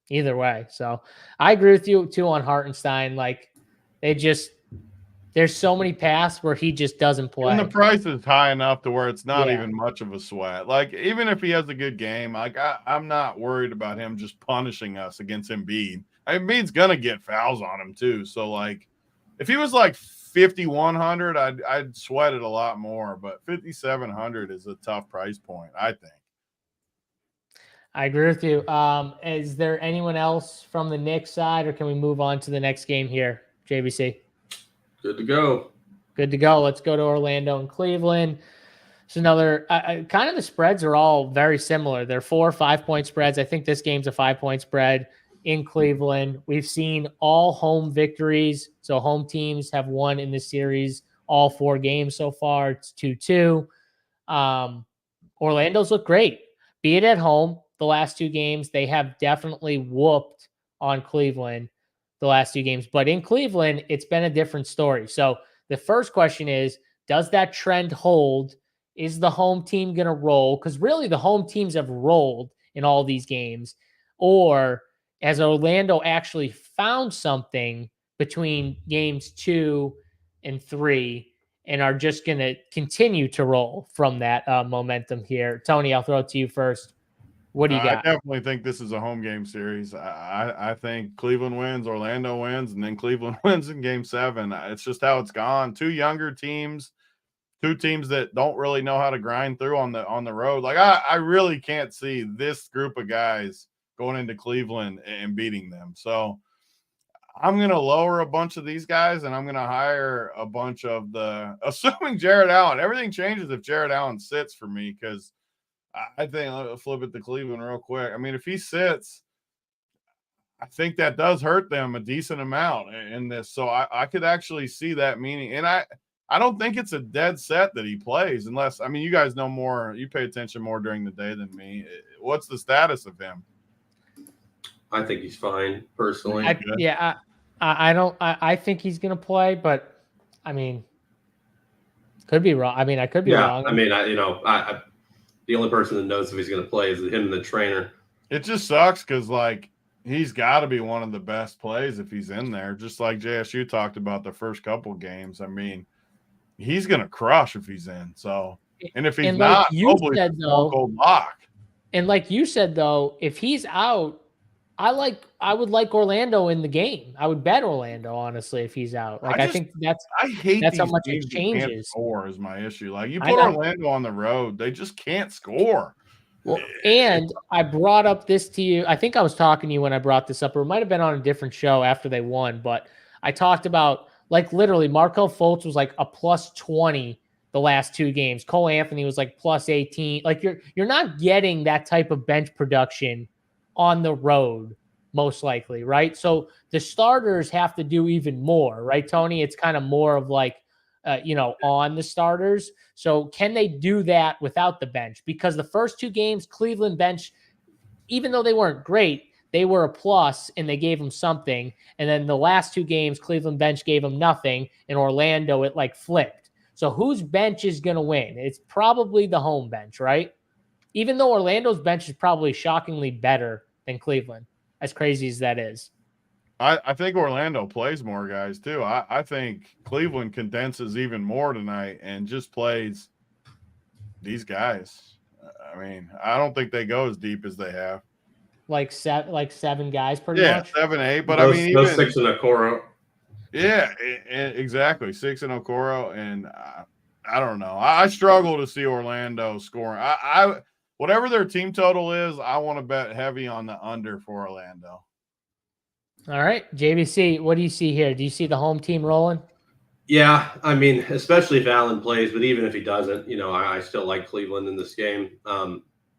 Either way. So I agree with you too on Hartenstein. Like, there's so many paths where he just doesn't play.
And the price is high enough to where it's not even much of a sweat. Like, even if he has a good game, like I'm not worried about him just punishing us against Embiid. Embiid's gonna get fouls on him too. So like, if he was like 5,100, I'd sweat it a lot more. But 5,700 is a tough price point, I think.
I agree with you. Is there anyone else from the Knicks side, or can we move on to the next game here, JVC?
Good to go.
Good to go. Let's go to Orlando and Cleveland. It's another kind of the spreads are all very similar. They're 4 5-point spreads. I think this game's a 5-point spread in Cleveland. We've seen all home victories. So home teams have won in this series all 4 games so far. It's 2-2. Orlando's look great. Be it at home, the last 2 games, they have definitely whooped on Cleveland the last 2 games. But in Cleveland, it's been a different story. So the first question is, does that trend hold? Is the home team going to roll? Because really the home teams have rolled in all these games. Or has Orlando actually found something between games 2 and 3 and are just going to continue to roll from that momentum here? Tony, I'll throw it to you first. What do you got?
I definitely think this is a home game series. I think Cleveland wins, Orlando wins, and then Cleveland wins in game 7. It's just how it's gone. 2 younger teams, 2 teams that don't really know how to grind through on the road. Like, I really can't see this group of guys going into Cleveland and beating them. So I'm going to lower a bunch of these guys, and I'm going to hire a bunch of assuming Jared Allen. Everything changes if Jared Allen sits for me, because I think I'll flip it to Cleveland real quick. I mean, if he sits, I think that does hurt them a decent amount in this. So I could actually see that meaning. And I don't think it's a dead set that he plays unless, I mean, you guys know more. You pay attention more during the day than me. What's the status of him?
I think he's fine, personally.
I think he's going to play, but I mean, could be wrong. I mean, I could be wrong.
I mean, the only person that knows if he's going to play is him and the trainer.
It just sucks because, like, he's got to be one of the best plays if he's in there, just like JSU talked about the first couple games. I mean, he's going to crush if he's in. So, and if he's not, probably a cold lock.
And like you said, though, if he's out, I would like Orlando in the game. I would bet Orlando, honestly, if he's out. Like, I think that's how much it changes.
Score is my issue. Like, you put Orlando on the road, they just can't score.
Well, and I brought up this to you. I think I was talking to you when I brought this up, or it might have been on a different show after they won. But I talked about, like, literally Markelle Fultz was like a plus 20 the last 2 games. Cole Anthony was like plus 18. Like, you're not getting that type of bench production on the road most likely, right? So the starters have to do even more, right, Tony? It's kind of more of like, on the starters. So can they do that without the bench? Because the first 2 games, Cleveland bench, even though they weren't great, they were a plus and they gave them something. And then the last 2 games, Cleveland bench gave them nothing. In Orlando, it like flipped. So whose bench is going to win? It's probably the home bench, right? Even though Orlando's bench is probably shockingly better than Cleveland, as crazy as that is.
I think Orlando plays more guys too. I think Cleveland condenses even more tonight and just plays these guys. I mean, I don't think they go as deep as they have.
Like 7 guys, pretty much.
7, 8. But
those,
I mean,
those
even
6 in Okoro.
Yeah, exactly. 6 in Okoro, and I don't know. I struggle to see Orlando scoring. I whatever their team total is, I want to bet heavy on the under for Orlando.
All right, JBC, what do you see here? Do you see the home team rolling?
Yeah, I mean, especially if Allen plays, but even if he doesn't, I still like Cleveland in this game.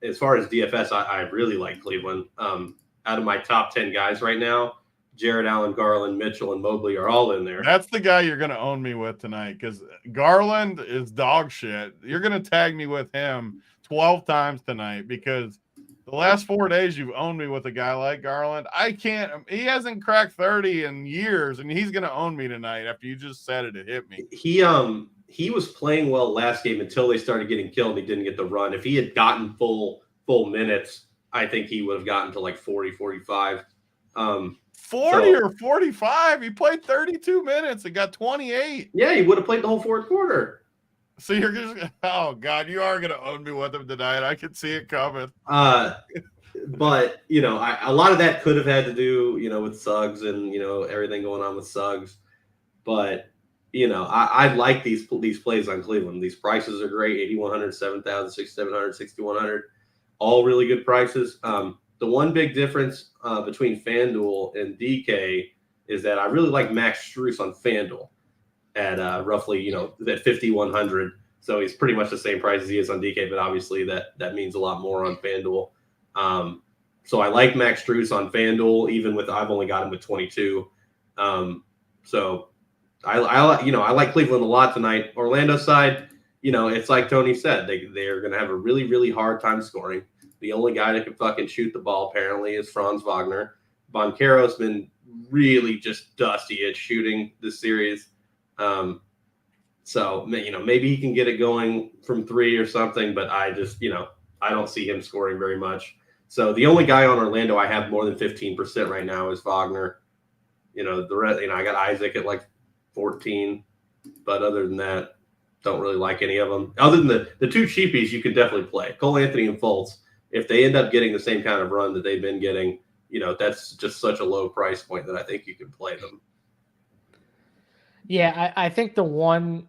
As far as DFS, I really like Cleveland. Out of my top 10 guys right now, Jared Allen, Garland, Mitchell, and Mobley are all in there.
That's the guy you're going to own me with tonight because Garland is dog shit. You're going to tag me with him 12 times tonight because the last 4 days you've owned me with a guy like Garland. I can't – he hasn't cracked 30 in years, and he's going to own me tonight after you just said it. It hit me.
He was playing well last game until they started getting killed. He didn't get the run. If he had gotten full minutes, I think he would have gotten to like 40, 45.
40 or 45. He played 32 minutes and got 28.
Yeah, he would have played the whole fourth quarter.
So you're just, oh God, you are going to own me with him tonight. I can see it coming.
But a lot of that could have had to do, with Suggs and everything going on with Suggs. But I like these plays on Cleveland. These prices are great: 8,100, 7,000, 6,700, 6,100, all really good prices. The one big difference between FanDuel and DK is that I really like Max Strus on FanDuel at roughly, at 5,100. So he's pretty much the same price as he is on DK, but obviously that means a lot more on FanDuel. So I like Max Strus on FanDuel, even with I've only got him at 22. So I like Cleveland a lot tonight. Orlando side, it's like Tony said, they're going to have a really, really hard time scoring. The only guy that can fucking shoot the ball, apparently, is Franz Wagner. Banchero's been really just dusty at shooting this series. So, maybe he can get it going from 3 or something, but I just, I don't see him scoring very much. So the only guy on Orlando I have more than 15% right now is Wagner. The rest, I got Isaac at like 14, but other than that, don't really like any of them. Other than the 2 cheapies, you could definitely play Cole Anthony and Fultz. If they end up getting the same kind of run that they've been getting, that's just such a low price point that I think you can play them.
Yeah, I think the one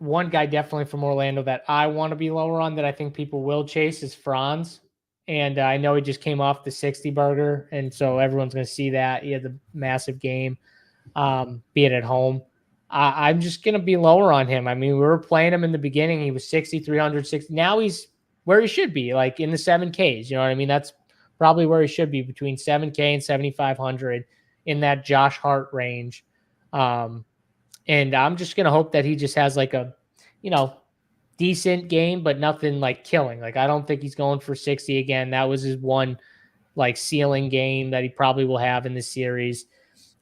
guy definitely from Orlando that I want to be lower on that I think people will chase is Franz. And I know he just came off the 60 burger, and so everyone's going to see that. He had the massive game, be it at home. I'm just going to be lower on him. I mean, we were playing him in the beginning. He was 6,300, 60. Now he's where he should be, like in the 7Ks. You know what I mean? That's probably where he should be, between 7K and 7,500 in that Josh Hart range. And I'm just going to hope that he just has like a, decent game, but nothing like killing. Like, I don't think he's going for 60 again. That was his one like ceiling game that he probably will have in this series.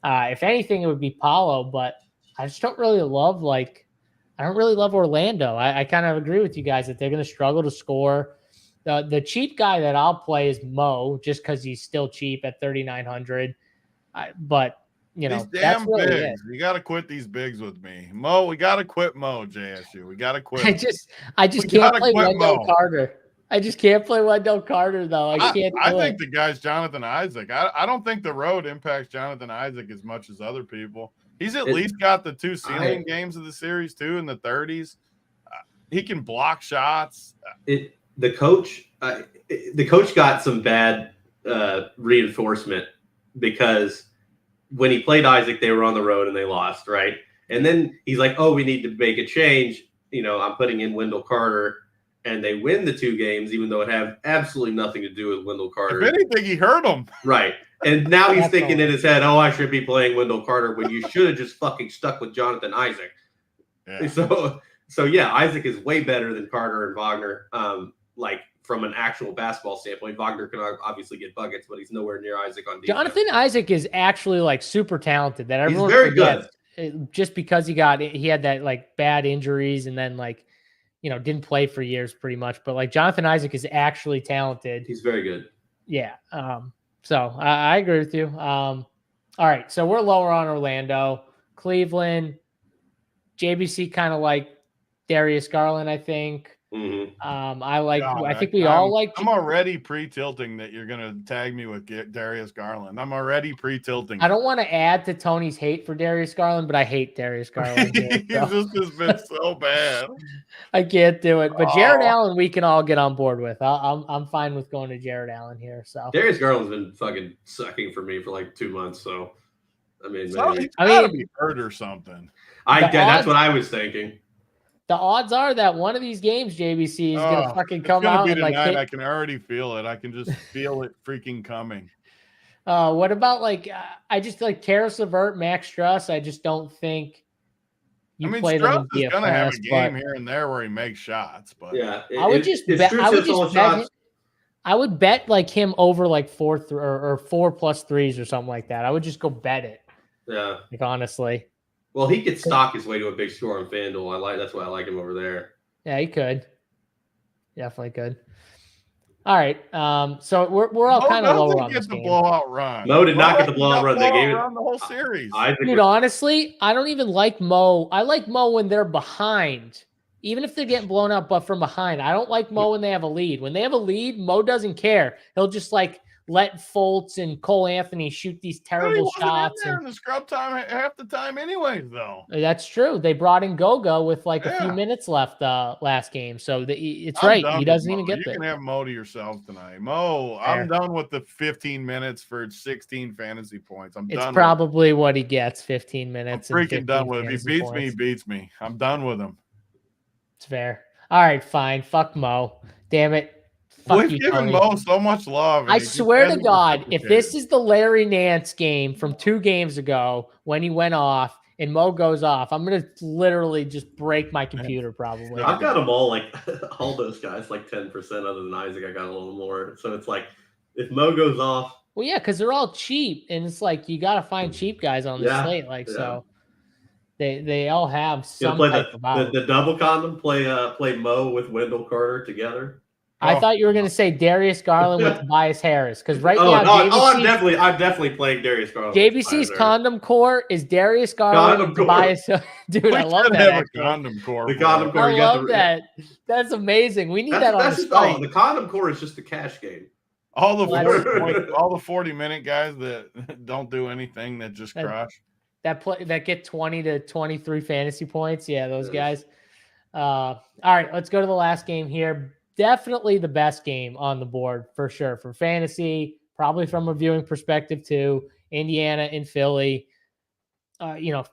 If anything, it would be Paolo, but I just don't really love Orlando. I kind of agree with you guys that they're going to struggle to score. The cheap guy that I'll play is Mo, just because he's still cheap at 3,900. But
these damn bigs. You got to quit these bigs with me, Mo. We got to quit Mo. JSU. We got to quit.
I just can't play Wendell Carter. I just can't play Wendell Carter though. I can't.
I think the guy's Jonathan Isaac. I don't think the road impacts Jonathan Isaac as much as other people. He's at least got the 2 ceiling games of the series too in the 30s. He can block shots.
The coach got some bad reinforcement because when he played Isaac, they were on the road and they lost, right? And then he's like, "Oh, we need to make a change. I'm putting in Wendell Carter." and they win the 2 games, even though it had absolutely nothing to do with Wendell Carter.
If anything, he hurt him.
Right. And now he's thinking in his head, oh, I should be playing Wendell Carter when you should have just fucking stuck with Jonathan Isaac. Yeah. So yeah, Isaac is way better than Carter and Wagner. Like from an actual basketball standpoint, Wagner can obviously get buckets, but he's nowhere near Isaac on defense.
Jonathan Isaac is actually like super talented. That everyone
he's very good.
Just because he had that like bad injuries and then like, you know, didn't play for years pretty much. But like Jonathan Isaac is actually talented.
He's very good.
Yeah. So I agree with you. All right. So we're lower on Orlando, Cleveland, JBC kind of like Darius Garland, I think.
Mm-hmm.
I think we all like.
I'm already pre-tilting that you're going to tag me with Darius Garland. I'm already pre-tilting.
I don't want to add to Tony's hate for Darius Garland, but I hate Darius Garland.
This has been so bad.
I can't do it. But Jared Allen, we can all get on board with. I'm fine with going to Jared Allen here. So
Darius Garland's been fucking sucking for me for like 2 months. So I mean,
he's gotta be hurt or something.
That's what I was thinking.
The odds are that one of these games, JBC, is going to fucking come out.
And like I can already feel it. I can just feel it freaking coming.
What about like, I just like Karis LeVert, Max Struss. I just don't think play them in DFS.
He's going to have a game here and there where he makes shots. But
yeah,
I would bet like him over like 4 or 4+ threes or something like that. I would just go bet it.
Yeah.
Like honestly.
Well, he could stock his way to a big score on FanDuel. That's why I like him over there.
Yeah, he could. Definitely could. All right. So we're all kind of lower on this game.
Blowout run.
Mo did not get the blowout run. They gave it
the whole series.
Dude, honestly, I don't even like Mo. I like Mo when they're behind, even if they're getting blown up, but from behind. I don't like Mo when they have a lead. When they have a lead, Mo doesn't care. He'll just like let Fultz and Cole Anthony shoot these terrible shots.
In the scrub time half the time anyways, though.
That's true. They brought in Gogo with like a few minutes left last game. So it's right. He doesn't even get there.
You can have Mo to yourself tonight. Mo, I'm done with the 15 minutes for 16 fantasy points.
It's probably what he gets, 15 minutes.
I'm freaking done with it. If he beats me, he beats me. I'm done with him.
It's fair. All right, fine. Fuck Mo. Damn it.
We've given Mo so much love.
I swear to God, if this is the Larry Nance game from 2 games ago when he went off and Mo goes off, I'm going to literally just break my computer probably.
I've got them all, like all those guys, like 10% other than Isaac. I got a little more. So it's like if Mo goes off.
Well, yeah, because they're all cheap. And it's like you got to find cheap guys on the slate. So they all have some type of value.
The double condom, play Mo with Wendell Carter together.
I thought you were going to say Darius Garland with Tobias Harris because I'm
definitely playing Darius Garland.
JBC's condom core is Darius Garland and Tobias. Dude, I love that.
Condom core.
The condom core.
I love that. That's amazing. We need that on the site.
The condom core is just the cash game.
All the 40-minute guys that don't do anything that just crush.
That get 20 to 23 fantasy points. Yeah, those guys. All right, let's go to the last game here. Definitely the best game on the board for sure for fantasy, probably from a viewing perspective too. Indiana and Philly.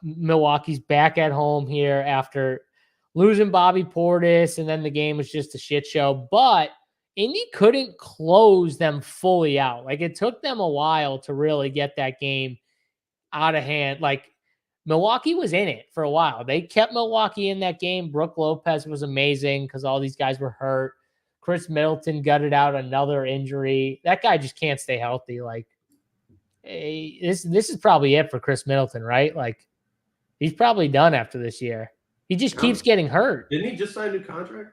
Milwaukee's back at home here after losing Bobby Portis, and then the game was just a shit show. But Indy couldn't close them fully out. Like it took them a while to really get that game out of hand. Like Milwaukee was in it for a while. They kept Milwaukee in that game. Brook Lopez was amazing because all these guys were hurt. Chris Middleton gutted out another injury. That guy just can't stay healthy. Like, this is probably it for Chris Middleton, right? Like, he's probably done after this year. He just keeps getting hurt.
Didn't he just sign a new contract?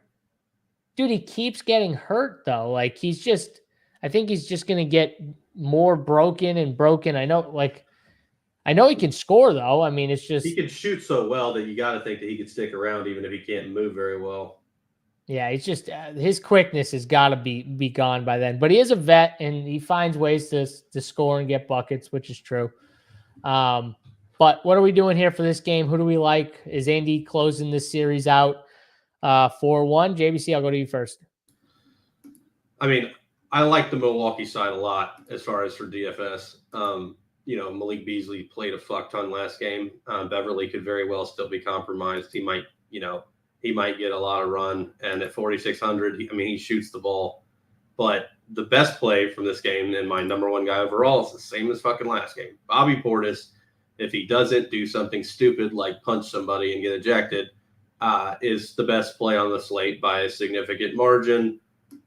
Dude, he keeps getting hurt, though. Like, I think he's just going to get more broken. I know he can score, though. I mean, it's just.
He can shoot so well that you got to think that he could stick around even if he can't move very well.
Yeah, it's just his quickness has got to be gone by then. But he is a vet, and he finds ways to score and get buckets, which is true. But what are we doing here for this game? Who do we like? Is Andy closing this series out 4-1? JBC, I'll go to you first.
I mean, I like the Milwaukee side a lot as far as for DFS. Malik Beasley played a fuck ton last game. Beverly could very well still be compromised. He might, he might get a lot of run. And at 4,600, he shoots the ball. But the best play from this game and my number one guy overall is the same as fucking last game. Bobby Portis, if he doesn't do something stupid like punch somebody and get ejected, is the best play on the slate by a significant margin.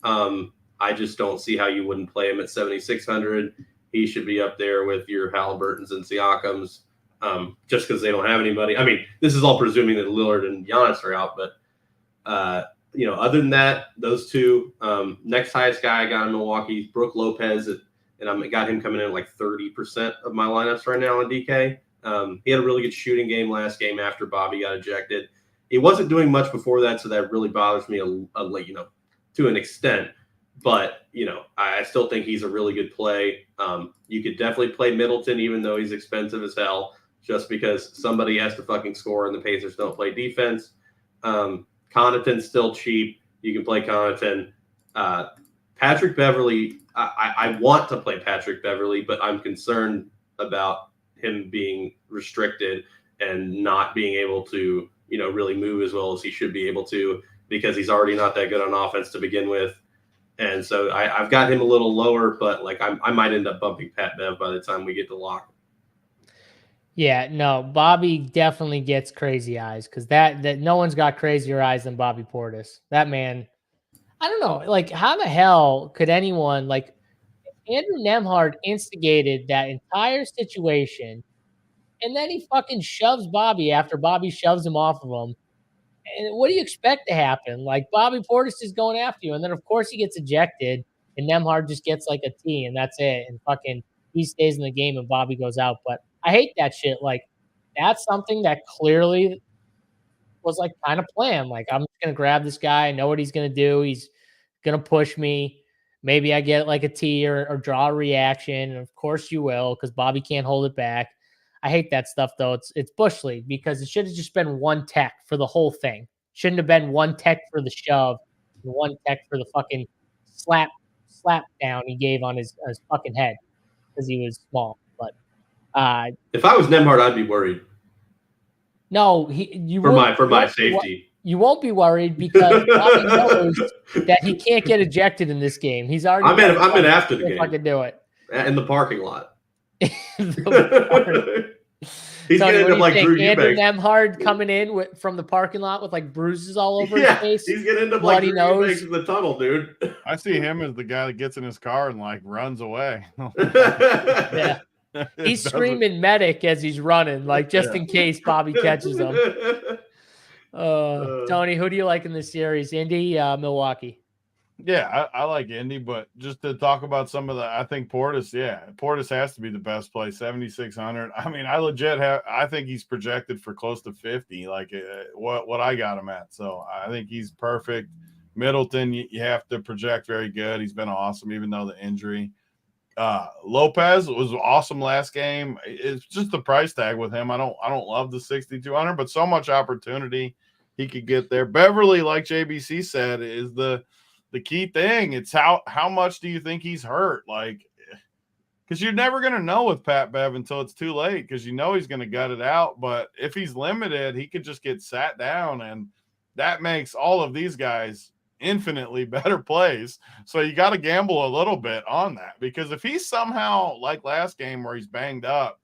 I just don't see how you wouldn't play him at 7,600. He should be up there with your Halliburtons and Siakams, just because they don't have anybody. I mean, this is all presuming that Lillard and Giannis are out, but other than that, those two. Next highest guy I got in Milwaukee, Brook Lopez, and I got him coming in at like 30% of my lineups right now on DK. He had a really good shooting game last game after Bobby got ejected. He wasn't doing much before that, so that really bothers me to an extent. But I still think he's a really good play. You could definitely play Middleton, even though he's expensive as hell, just because somebody has to fucking score and the Pacers don't play defense. Connaughton's still cheap. You can play Connaughton. Patrick Beverley, I want to play Patrick Beverley, but I'm concerned about him being restricted and not being able to, really move as well as he should be able to, because he's already not that good on offense to begin with. And so I've got him a little lower, but I might end up bumping Pat Bev by the time we get to lock.
Yeah, no, Bobby definitely gets crazy eyes, because that no one's got crazier eyes than Bobby Portis. That man, I don't know, how the hell could anyone, Andrew Nembhard instigated that entire situation, and then he fucking shoves Bobby after Bobby shoves him off of him. And what do you expect to happen? Bobby Portis is going after you, and then of course he gets ejected, and Nembhard just gets a T, and that's it. And fucking he stays in the game, and Bobby goes out. But I hate that shit. That's something that clearly was kind of planned. I'm just gonna grab this guy. I know what he's gonna do. He's gonna push me. Maybe I get a T or draw a reaction. And of course you will, because Bobby can't hold it back. I hate that stuff though. It's Bush League, because it should have just been one tech for the whole thing. Shouldn't have been one tech for the shove and one tech for the fucking slap down he gave on his fucking head because he was small. But
if I was Nembhard, I'd be worried.
No, for my
safety.
You won't be worried, because Bobby knows that he can't get ejected in this game. He's already.
I'm in after the game.
I can do it
in the parking lot.
He's Tony, gonna end up Drew Eubanks. Andrew Nembhard coming in from the parking lot with bruises all over his face.
He's gonna end up like Drew Eubanks in the tunnel, dude.
I see him as the guy that gets in his car and runs away.
Yeah. He's screaming medic as he's running, just in case Bobby catches him. Tony, who do you like in this series? Indy, Milwaukee?
Yeah, I like Indy, but just to talk about some of I think Portis has to be the best play, 7,600. I mean, I think he's projected for close to 50, what I got him at. So I think he's perfect. Middleton, you have to project very good. He's been awesome, even though the injury. Lopez was awesome last game. It's just the price tag with him. I don't love the 6,200, but so much opportunity he could get there. Beverly, like JBC said, is the key thing. It's how much do you think he's hurt? Because you're never going to know with Pat Bev until it's too late, because he's going to gut it out. But if he's limited, he could just get sat down, and that makes all of these guys infinitely better plays. So you got to gamble a little bit on that, because if he's somehow like last game where he's banged up,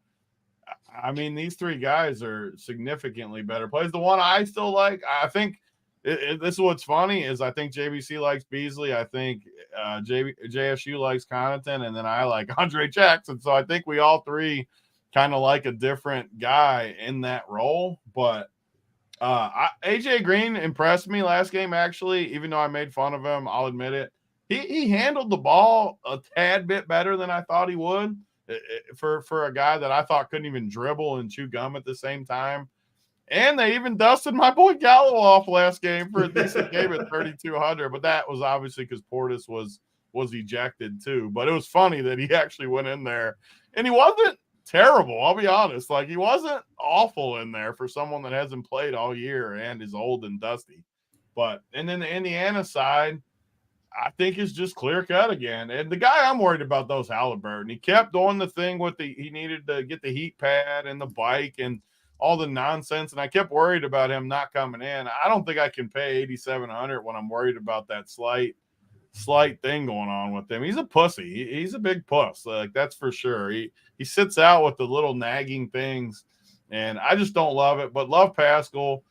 I mean, these three guys are significantly better plays. The one I still like, I think this is what's funny, is I think JBC likes Beasley. I think JSU likes Connaughton, and then I like Andre Jackson. So I think we all three kind of like a different guy in that role. But AJ Green impressed me last game, actually, even though I made fun of him. I'll admit it. He handled the ball a tad bit better than I thought he would for a guy that I thought couldn't even dribble and chew gum at the same time. And they even dusted my boy Gallo off last game for a decent game at 3,200. But that was obviously because Portis was ejected too. But it was funny that he actually went in there. And he wasn't terrible, I'll be honest. He wasn't awful in there for someone that hasn't played all year and is old and dusty. And then the Indiana side, I think is just clear cut again. And the guy I'm worried about, though, is Halliburton. He kept doing the thing with he needed to get the heat pad and the bike, and all the nonsense. And I kept worried about him not coming in. I don't think I can pay 8,700 when I'm worried about that slight thing going on with him. He's a pussy. He's a big puss. Like, that's for sure. He sits out with the little nagging things, and I just don't love it, but love Pascal.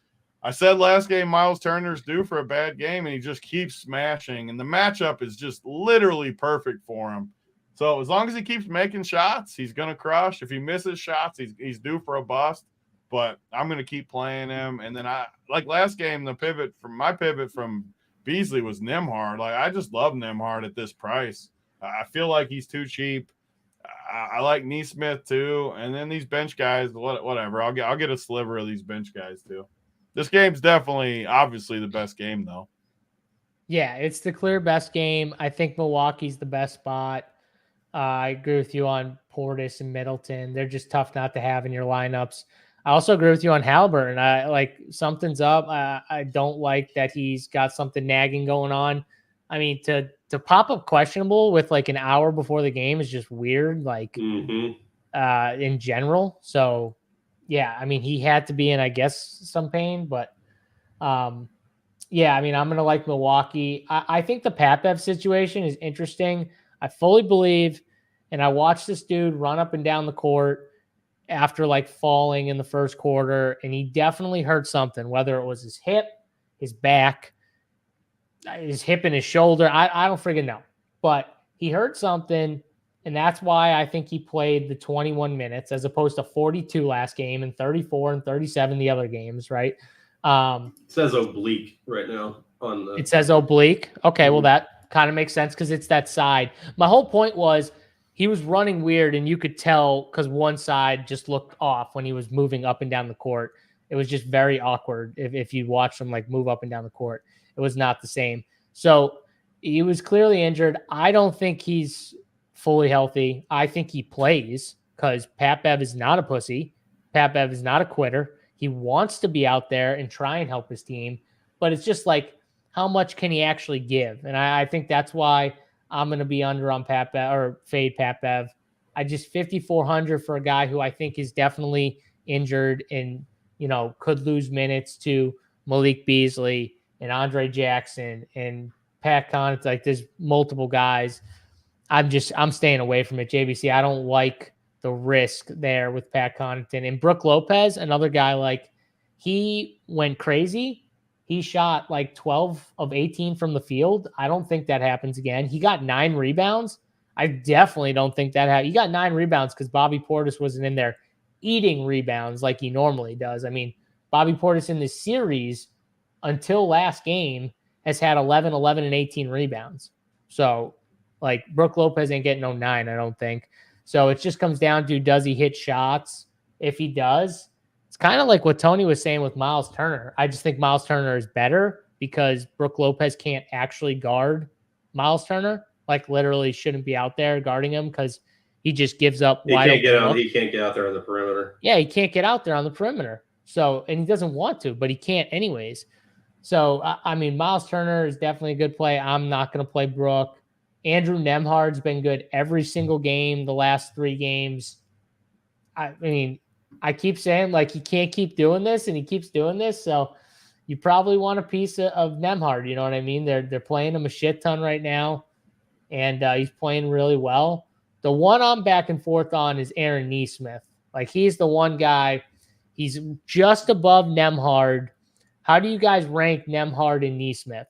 I said last game Miles Turner's due for a bad game, and he just keeps smashing, and the matchup is just literally perfect for him. So as long as he keeps making shots, he's going to crush. If he misses shots, he's due for a bust, but I'm going to keep playing him. And then like last game, my pivot from Beasley was Nembhard. Like, I just love Nembhard at this price. I feel like he's too cheap. I like Neesmith too, and then these bench guys, whatever. I'll get a sliver of these bench guys too. This game's definitely, obviously, the best game though.
Yeah, it's the clear best game. I think Milwaukee's the best spot. I agree with you on Portis and Middleton. They're just tough not to have in your lineups. I also agree with you on Haliburton. I like something's up. I don't like that he's got something nagging going on. I mean, to pop up questionable with like an hour before the game is just weird, like in general. So, yeah, I mean, he had to be in, I guess, some pain. But, yeah, I mean, I'm going to like Milwaukee. I think the Pat-Bev situation is interesting. I fully believe, and I watched this dude run up and down the court after like falling in the first quarter, and he definitely hurt something, whether it was his hip, his back, his hip and his shoulder. I don't freaking know, but he hurt something, and that's why I think he played the 21 minutes as opposed to 42 last game and 34 and 37 the other games, right?
It says oblique right now on the.
It says oblique. Okay, well, that kind of makes sense because it's that side. My whole point was he was running weird, and you could tell because one side just looked off when he was moving up and down the court. It was just very awkward if you watch him like move up and down the court. It was not the same. So he was clearly injured. I don't think he's fully healthy. I think he plays because Pat-Bev is not a pussy. Pat-Bev is not a quitter. He wants to be out there and try and help his team, but it's just like, how much can he actually give? And I think that's why I'm going to be under on Pat-Bev or fade Pat-Bev. I just 5,400 for a guy who I think is definitely injured and, you know, could lose minutes to Malik Beasley and Andre Jackson and Pat Connaughton. Like, there's multiple guys. I'm staying away from it. JVC, I don't like the risk there with Pat Connaughton. And Brook Lopez, another guy, like, he went crazy. He shot like 12 of 18 from the field. I don't think that happens again. He got 9 rebounds. I definitely don't think that happened. He got 9 rebounds because Bobby Portis wasn't in there eating rebounds like he normally does. I mean, Bobby Portis in this series until last game has had 11, and 18 rebounds. So, like, Brook Lopez ain't getting no 9, I don't think. So it just comes down to, does he hit shots? If he does, it's kind of like what Tony was saying with Miles Turner. I just think Miles Turner is better because Brook Lopez can't actually guard Miles Turner. Like, literally shouldn't be out there guarding him because he just gives up wide open.
He can't get out there on the perimeter.
Yeah, he can't get out there on the perimeter. So, and he doesn't want to, but he can't anyways. So, I mean, Miles Turner is definitely a good play. I'm not going to play Brook. Andrew Nembhard's been good every single game the last 3 games. I mean, I keep saying, like, he can't keep doing this, and he keeps doing this. So you probably want a piece of Nembhard. You know what I mean? They're playing him a shit ton right now, and he's playing really well. The one I'm back and forth on is Aaron Neesmith. Like, he's the one guy. He's just above Nembhard. How do you guys rank Nembhard and Neesmith?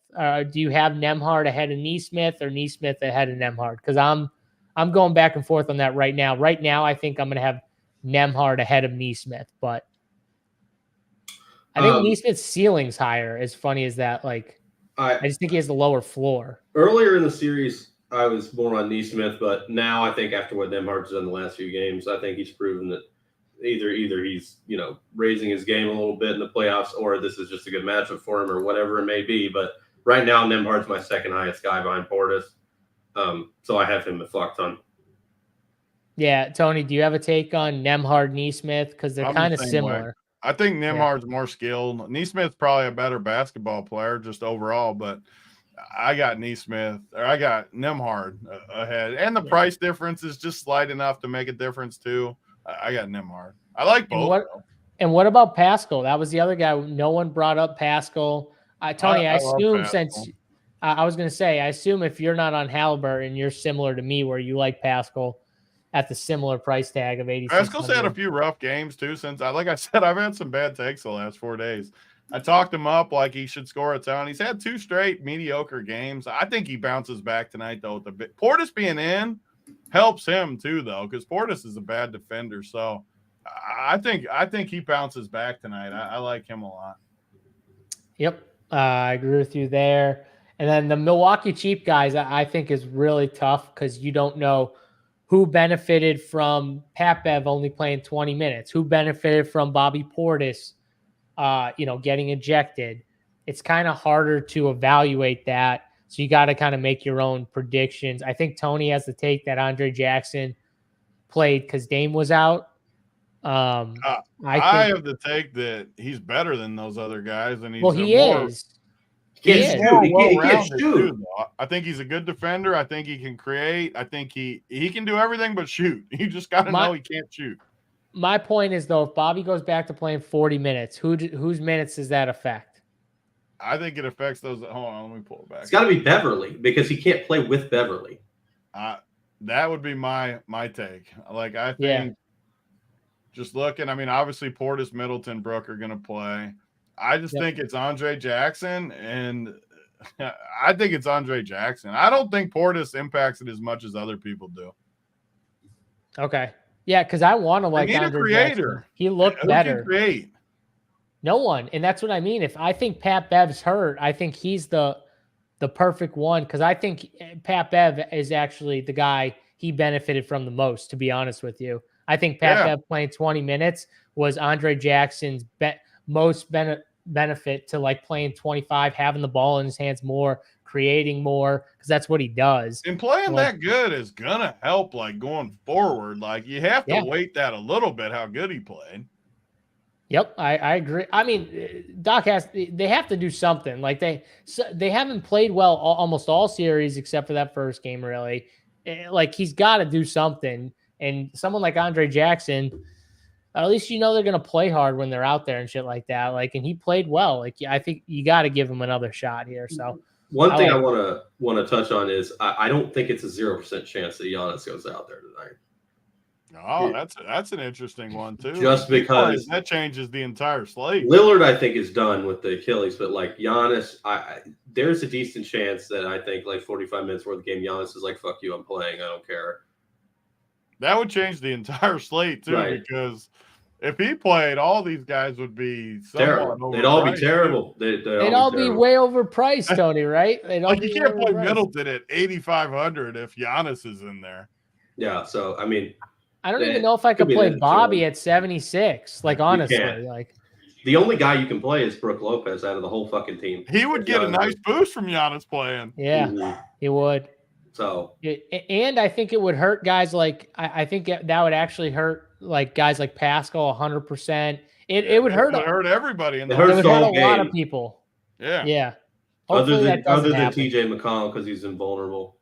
Do you have Nembhard ahead of Neesmith or Neesmith ahead of Nembhard? Because I'm going back and forth on that right now. Right now, I think I'm going to have Nembhard ahead of Neesmith, but I think Neesmith's ceiling's higher. As funny as that, like, I just think he has the lower floor.
Earlier in the series, I was more on Neesmith, but now I think after what Nembhard's done the last few games, I think he's proven that either he's, you know, raising his game a little bit in the playoffs, or this is just a good matchup for him, or whatever it may be. But right now, Nembhard's my second highest guy behind Portis, so I have him a fuck ton.
Yeah, Tony, do you have a take on Nembhard, Neesmith? Because they're kind of similar.
Way. I think Nembhard's more skilled. Neesmith's probably a better basketball player just overall, but I got Nembhard ahead. And the price difference is just slight enough to make a difference too. I got Nembhard. I like both.
And what about Pascal? That was the other guy. No one brought up Pascal. Tony, I assume since I was going to say, I assume if you're not on Halliburton, you're similar to me where you like Pascal at the similar price tag of 86.
Pascal's had a few rough games too since like I said, I've had some bad takes the last 4 days. I talked him up like he should score a ton. He's had 2 straight mediocre games. I think he bounces back tonight though. Portis being in helps him too though, because Portis is a bad defender. So I think he bounces back tonight. I like him a lot.
Yep, I agree with you there. And then the Milwaukee cheap guys, I think is really tough because you don't know who benefited from Pat Bev only playing 20 minutes, who benefited from Bobby Portis, getting ejected. It's kind of harder to evaluate that. So you got to kind of make your own predictions. I think Tony has to take that Andre Jackson played because Dame was out.
I have to take that he's better than those other guys, and he's
he is.
He can't shoot.
I think he's a good defender. I think he can create. I think he can do everything but shoot. You just got to know he can't shoot.
My point is, though, if Bobby goes back to playing 40 minutes, whose minutes does that affect?
I think it affects those. Hold on, let me pull it back.
It's got to be Beverly because he can't play with Beverly.
That would be my take. Like, I think just looking, I mean, obviously Portis, Middleton, Brook are going to play. I just think it's Andre Jackson, and I think it's Andre Jackson. I don't think Portis impacts it as much as other people do.
Okay. Yeah, because I want to like Andre Jackson. He looked better.
Can create?
No one. And that's what I mean. If I think Pat Bev's hurt, I think he's the perfect one because I think Pat Bev is actually the guy he benefited from the most, to be honest with you. I think Pat Bev playing 20 minutes was Andre Jackson's most benefit to like playing 25, having the ball in his hands more, creating more, because that's what he does.
And playing that good is gonna help like going forward. Like you have to weight that a little bit how good he played.
Yep, I agree. I mean, they have to do something. Like they haven't played well almost all series except for that first game, really. Like he's got to do something. And someone like Andre Jackson, at least they're going to play hard when they're out there and shit like that. Like, and he played well. Like, I think you got to give him another shot here. So
one thing I want to touch on is I don't think it's a 0% chance that Giannis goes out there tonight.
Oh, that's an interesting one too.
Just because
that changes the entire slate.
Lillard, I think, is done with the Achilles, but like Giannis, there's a decent chance that I think like 45 minutes worth of game, Giannis is like, "Fuck you, I'm playing. I don't care."
That would change the entire slate too, because if he played, all these guys would be
terrible. They'd all be terrible. They'd all
be way overpriced, Tony. Right?
Like you can't play Middleton at 8,500 if Giannis is in there.
Yeah. So I mean.
I don't even know if I could play Bobby at 76. Like, honestly, like
the only guy you can play is Brook Lopez out of the whole fucking team.
He would get a nice boost from Giannis playing.
Yeah, he would.
So,
and I think it would hurt guys like I think that would actually hurt like guys like Pascal 100%. It would hurt.
It would hurt everybody.
It would hurt a
lot of people.
Yeah.
Yeah.
Other than TJ McConnell because he's invulnerable.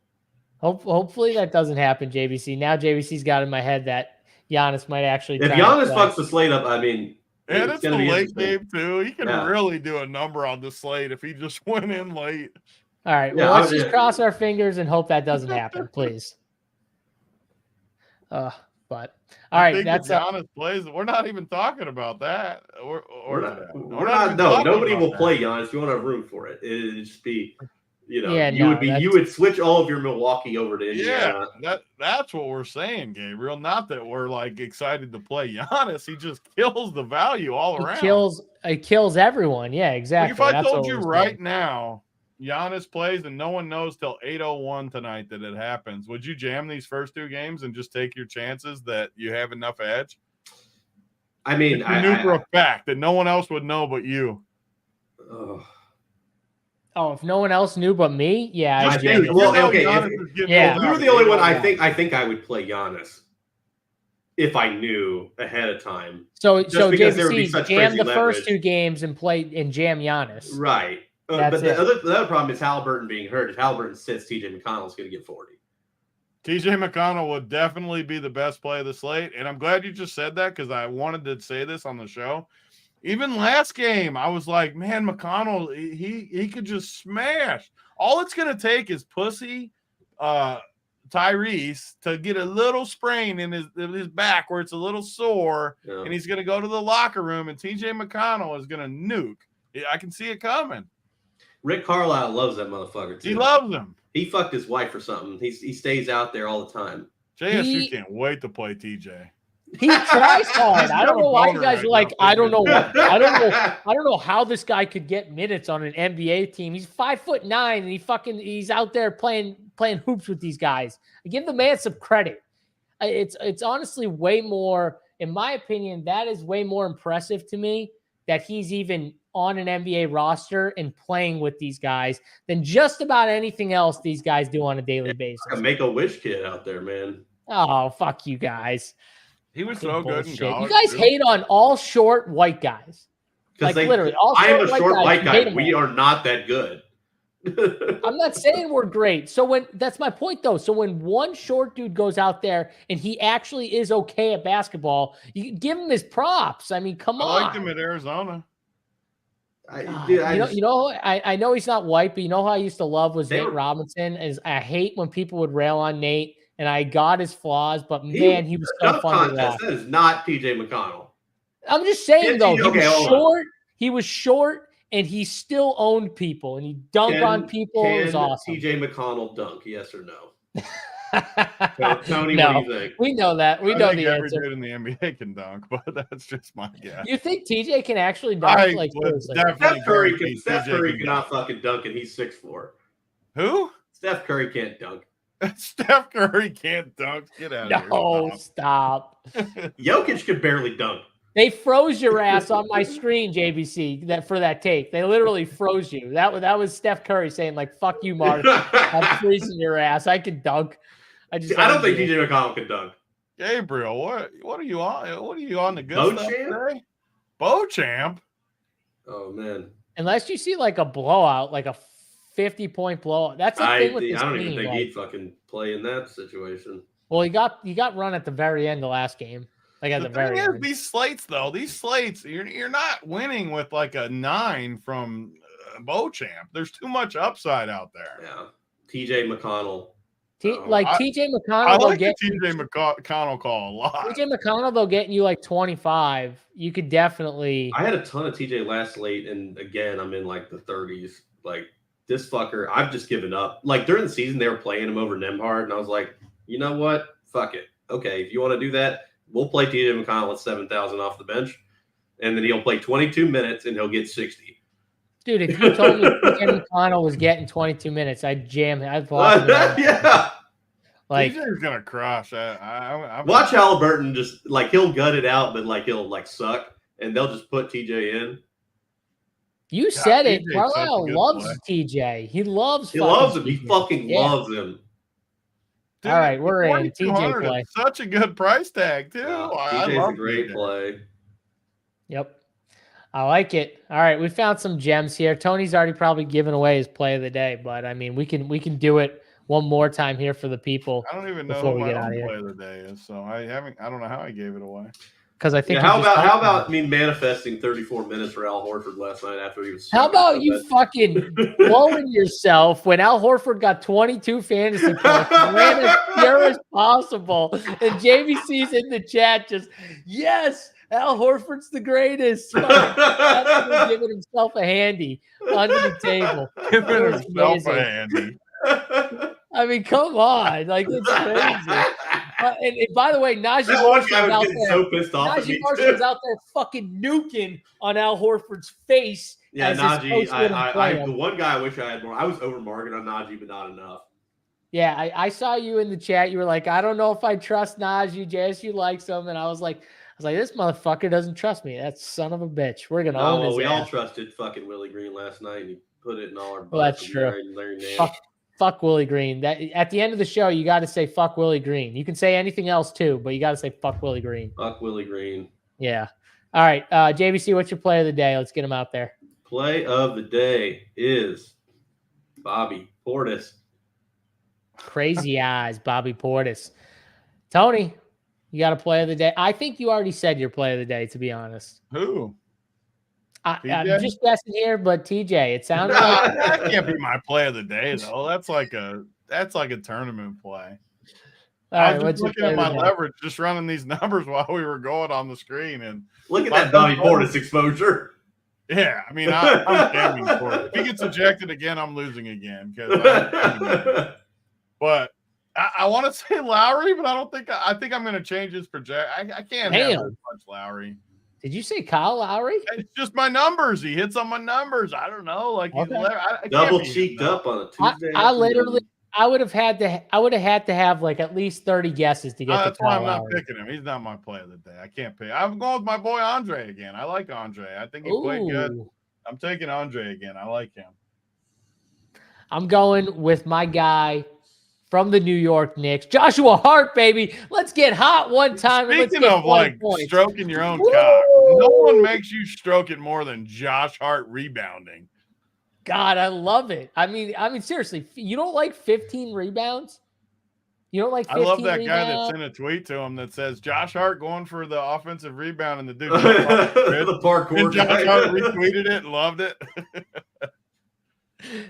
Hopefully that doesn't happen, JBC. Now JBC's got in my head that Giannis might actually.
If Giannis fucks the slate up, I mean,
and it's a late game too. He can really do a number on the slate if he just went in late.
All right, well, let's just cross our fingers and hope that doesn't happen, please. But all right, that's
Giannis plays. We're not even talking about that.
We're not. No, nobody will play Giannis. If you want to root for it, it'd just be. You would switch all of your Milwaukee over to Indiana.
Yeah, that's what we're saying, Gabriel. Not that we're like excited to play Giannis. He just kills the value all around.
He kills everyone. Yeah, exactly.
Like if I told you right now, Giannis plays and no one knows till 8:01 tonight that it happens, would you jam these first 2 games and just take your chances that you have enough edge?
I mean,
I knew for a fact that no one else would know but you.
Oh, if no one else knew but me, yeah.
I think. Well, okay. If you were the only one, I think I would play Giannis if I knew ahead of time.
So JBC jam the first 2 games and play and jam Giannis.
Right. But the other problem is Halliburton being hurt. If Halliburton sits, TJ McConnell's going to get 40.
TJ McConnell would definitely be the best play of the slate. And I'm glad you just said that because I wanted to say this on the show. Even last game, I was like, man, McConnell, he could just smash. All it's going to take is pussy Tyrese to get a little sprain in his back where it's a little sore, and he's going to go to the locker room, and TJ McConnell is going to nuke. I can see it coming.
Rick Carlisle loves that motherfucker, too.
He loves him.
He fucked his wife or something. He stays out there all the time.
JSU can't wait to play TJ.
He tries hard. I don't know why you guys are like, I don't know how this guy could get minutes on an NBA team. He's 5'9" and he's out there playing hoops with these guys. I give the man some credit. It's honestly way more, in my opinion, that is way more impressive to me that he's even on an NBA roster and playing with these guys than just about anything else these guys do on a daily basis.
Like a Make-A-Wish kid out there, man.
Oh, fuck you guys.
He was so good in college.
You guys hate on all short white guys. Like literally, all
I am a short white guy.
We
are not that good.
I'm not saying we're great. So that's my point though. So when one short dude goes out there and he actually is okay at basketball, you give him his props. I mean, come on.
I liked him at Arizona.
I know he's not white, but you know who I used to love was Nate Robinson. I hate when people would rail on Nate, and I got his flaws, but man, he was so fun to watch.
That is not TJ McConnell.
I'm just saying though, he was short, and he still owned people, and he dunked on people. It was awesome.
TJ McConnell dunk? Yes or no? Tony,
no,
what do you think?
We know that. We know the answer.
Every dude in the NBA can dunk, but that's just my guess.
You think TJ can actually dunk?
Steph Curry cannot fucking dunk, and he's 6'4".
Who?
Steph Curry can't dunk.
Steph Curry can't dunk. Get out of here.
No, stop.
Jokic could barely dunk.
They froze your ass on my screen, JVC, for that tape. They literally froze you. That was Steph Curry saying, like, fuck you, Mark. I'm freezing your ass. I can dunk. I don't
think TJ McConnell can dunk.
Gabriel, what are you on? What are you on the good stuff today? Beauchamp?
Oh, man.
Unless you see, like, a blowout, like a 50-point blowout. That's the thing with this team.
I don't even think he'd fucking play in that situation.
Well, he got run at the very end of the last game. Like at the very end.
These slates, you're not winning with like a 9 from Beauchamp. There's too much upside out there.
Yeah, TJ McConnell.
TJ McConnell,
I like the TJ McConnell call a lot.
TJ McConnell, though, getting you like 25, you could definitely.
I had a ton of TJ last slate, and again, I'm in like the 30s. Like this fucker, I've just given up. Like during the season, they were playing him over Nembhard, and I was like, you know what? Fuck it. Okay, if you want to do that. We'll play TJ McConnell at 7,000 off the bench, and then he'll play 22 minutes and he'll get 60.
Dude, if you told me TJ McConnell was getting 22 minutes, I'd jam him. I'd block him.
Yeah. Like TJ's gonna crush.
Watch Halliburton just like he'll gut it out, but like he'll like suck, and they'll just put TJ in.
You said it. Carlisle loves TJ. He loves
him. He fucking loves him.
Dude,
all right, we're in. TJ play.
Such a good price tag, too.
TJ's a great play.
Yep. I like it. All right, we found some gems here. Tony's already probably given away his play of the day, but I mean, we can do it one more time here for the people.
I don't even know what my own play of the day is, so I don't know how I gave it away.
Because I think
how about me manifesting 34 minutes for Al Horford last night after he was.
How about you fucking blowing yourself when Al Horford got 22 fantasy points, ran as pure as possible, and JVC's in the chat just yes, Al Horford's the greatest. Giving himself a handy under the table.
Giving himself a handy.
I mean, come on, like it's crazy. And by the way, Najee Marshall's out there.
So pissed off
Najee Marshall's out there fucking nuking on Al Horford's face.
Yeah, Najee. The one guy I wish I had more. I was over market on Najee, but not enough.
Yeah, I saw you in the chat. You were like, I don't know if I trust Najee. JSU likes him, and I was like, this motherfucker doesn't trust me. That son of a bitch. We're gonna own his
we
ass.
all trusted fucking Willie Green last night, and he put it in all our.
Well, that's true. Fuck Willie Green. That at the end of the show, you got to say fuck Willie Green. You can say anything else too, but you got to say fuck Willie Green.
Fuck Willie Green.
Yeah. All right, JVC, what's your play of the day? Let's get him out there.
Play of the day is Bobby Portis.
Crazy eyes, Bobby Portis. Tony, you got a play of the day? I think you already said your play of the day, to be honest.
Who?
I'm just guessing here, but TJ, it sounded like
that can't be my play of the day, though. That's like a tournament play. I was just looking at my leverage, just running these numbers while we were going on the screen, and
look at that Bobby Portis exposure.
Yeah, I mean, I'm gaming for it. If he gets ejected again, I'm losing again. But I want to say Lowry, but I think I'm going to change his project. I can't have much Lowry.
Did you say Kyle Lowry?
It's just my numbers. He hits on my numbers. I don't know. Like
double cheeked up on a Tuesday.
I would have had to have like at least 30 guesses to get to
that's why I'm not picking him. He's not my play of the day. I can't pick. I'm going with my boy Andre again. I like Andre. I think he played good. I'm taking Andre again. I like him.
I'm going with my guy from the New York Knicks, Joshua Hart, baby. Let's get hot one time.
Speaking of like stroking your own cock, no one makes you stroke it more than Josh Hart rebounding.
God, I love it. I mean, seriously, you don't like 15 rebounds? You don't like 15
I love that
rebounds?
guy that sent a tweet to him that says Josh Hart going for the offensive rebound, and the dude the
parkour
Josh Hart retweeted it and loved it.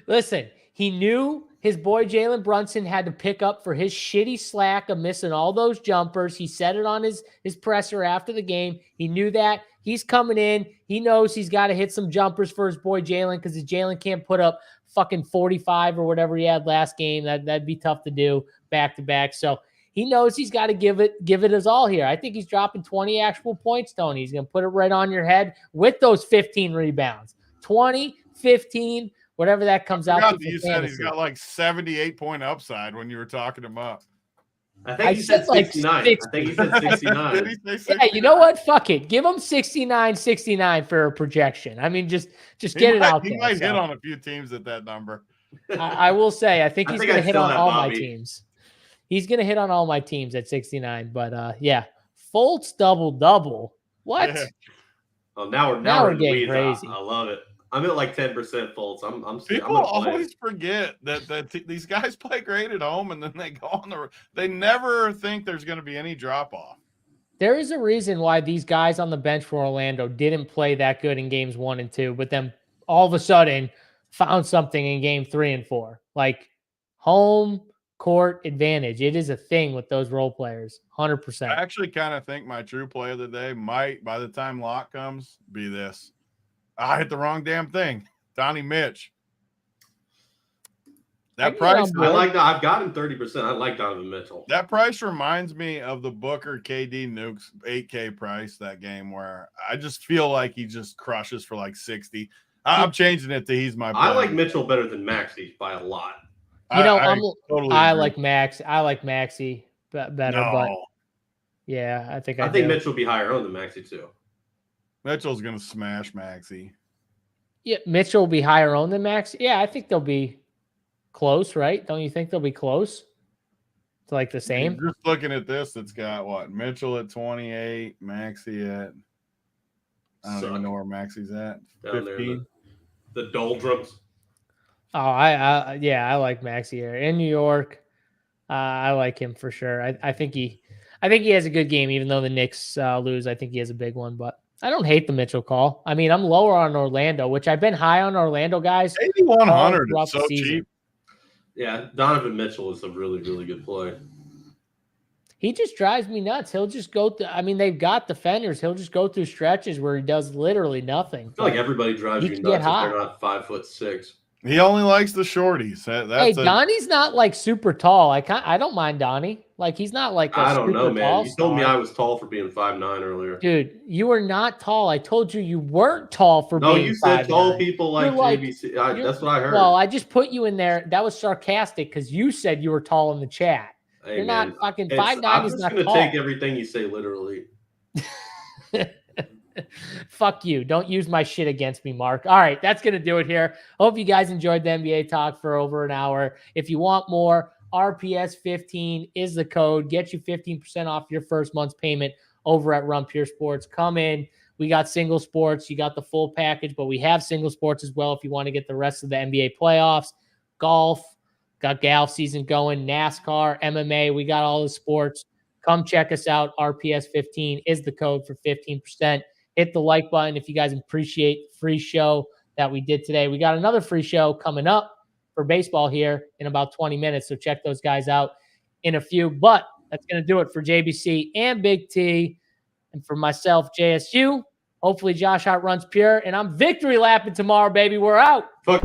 Listen, he knew his boy Jalen Brunson had to pick up for his shitty slack of missing all those jumpers. He said it on his presser after the game. He knew that. He's coming in. He knows he's got to hit some jumpers for his boy Jalen because his Jalen can't put up fucking 45 or whatever he had last game. That'd be tough to do back-to-back. So he knows he's got to give it his all here. I think he's dropping 20 actual points, Tony. He's going to put it right on your head with those 15 rebounds. 20, 15, whatever that comes out to.
You said he's got like 78-point upside when you were talking him up.
I think he said 69. I think he said 69.
Did he say 69?
Yeah, you know what? Fuck it. Give him 69 for a projection. I mean, just get it out there.
He might hit on a few teams at that number.
I will say, I think he's going to hit on all my teams. He's going to hit on all my teams at 69. But, yeah. Fultz double-double. What?
Yeah. Oh, now we're getting crazy. I love it. I'm at like 10% Fultz.
People always forget that these guys play great at home, and then they go on they never think there's going to be any drop off.
There is a reason why these guys on the bench for Orlando didn't play that good in games 1 and 2, but then all of a sudden found something in game 3 and 4, like home court advantage. It is a thing with those role players. 100%.
I actually kind of think my true play of the day might, by the time lock comes, be this. I hit the wrong damn thing. Donnie Mitch. That price.
I like that. I've got him 30%. I like Donovan Mitchell.
That price reminds me of the Booker KD Nukes 8K price that game where I just feel like he just crushes for like 60. I'm changing it to he's my play.
I like Mitchell better than Maxey by a lot.
I like Max. I like Maxey better, but yeah, I think
Mitchell will be higher owned than Maxey too.
Mitchell's going to smash Maxey.
Yeah, Mitchell will be higher owned than Max. Yeah, I think they'll be close, right? Don't you think they'll be close? It's like the same.
Just looking at this, it's got what? Mitchell at 28, Maxey at I don't even know where Maxey's at. 15.
The doldrums.
Oh, I like Maxey here in New York. I like him for sure. I think he has a good game, even though the Knicks lose. I think he has a big one, but I don't hate the Mitchell call. I mean, I'm lower on Orlando, which I've been high on Orlando guys.
8,100 is so cheap.
Yeah, Donovan Mitchell is a really, really good play.
He just drives me nuts. He'll just go through. I mean, they've got defenders. He'll just go through stretches where he does literally nothing.
I feel like everybody drives you nuts if they're not 5'6".
He only likes the shorties.
Donnie's not like super tall. I don't mind Donnie. Like he's not like
I don't know, man. You told me I was tall for being 5'9" earlier.
Dude, you were not tall. I told you weren't tall for being 5'9". No, you said
tall people like JBC. That's what I heard.
Well, I just put you in there. That was sarcastic because you said you were tall in the chat.
Hey,
you're
man,
not fucking 5'9". Is not tall. I'm just
going to take everything you say literally.
Fuck you. Don't use my shit against me, Mark. All right, that's going to do it here. Hope you guys enjoyed the NBA talk for over an hour. If you want more, RPS15 is the code. Get you 15% off your first month's payment over at Run Pure Sports. Come in. We got single sports. You got the full package, but we have single sports as well if you want to get the rest of the NBA playoffs, golf, Got golf season going, NASCAR, MMA. We got all the sports. Come check us out. RPS15 is the code for 15%. Hit the like button if you guys appreciate the free show that we did today. We got another free show coming up for baseball here in about 20 minutes. So check those guys out in a few. But that's going to do it for JBC and Big T. And for myself, JSU. Hopefully Josh Hart runs pure. And I'm victory lapping tomorrow, baby. We're out.
Fuck.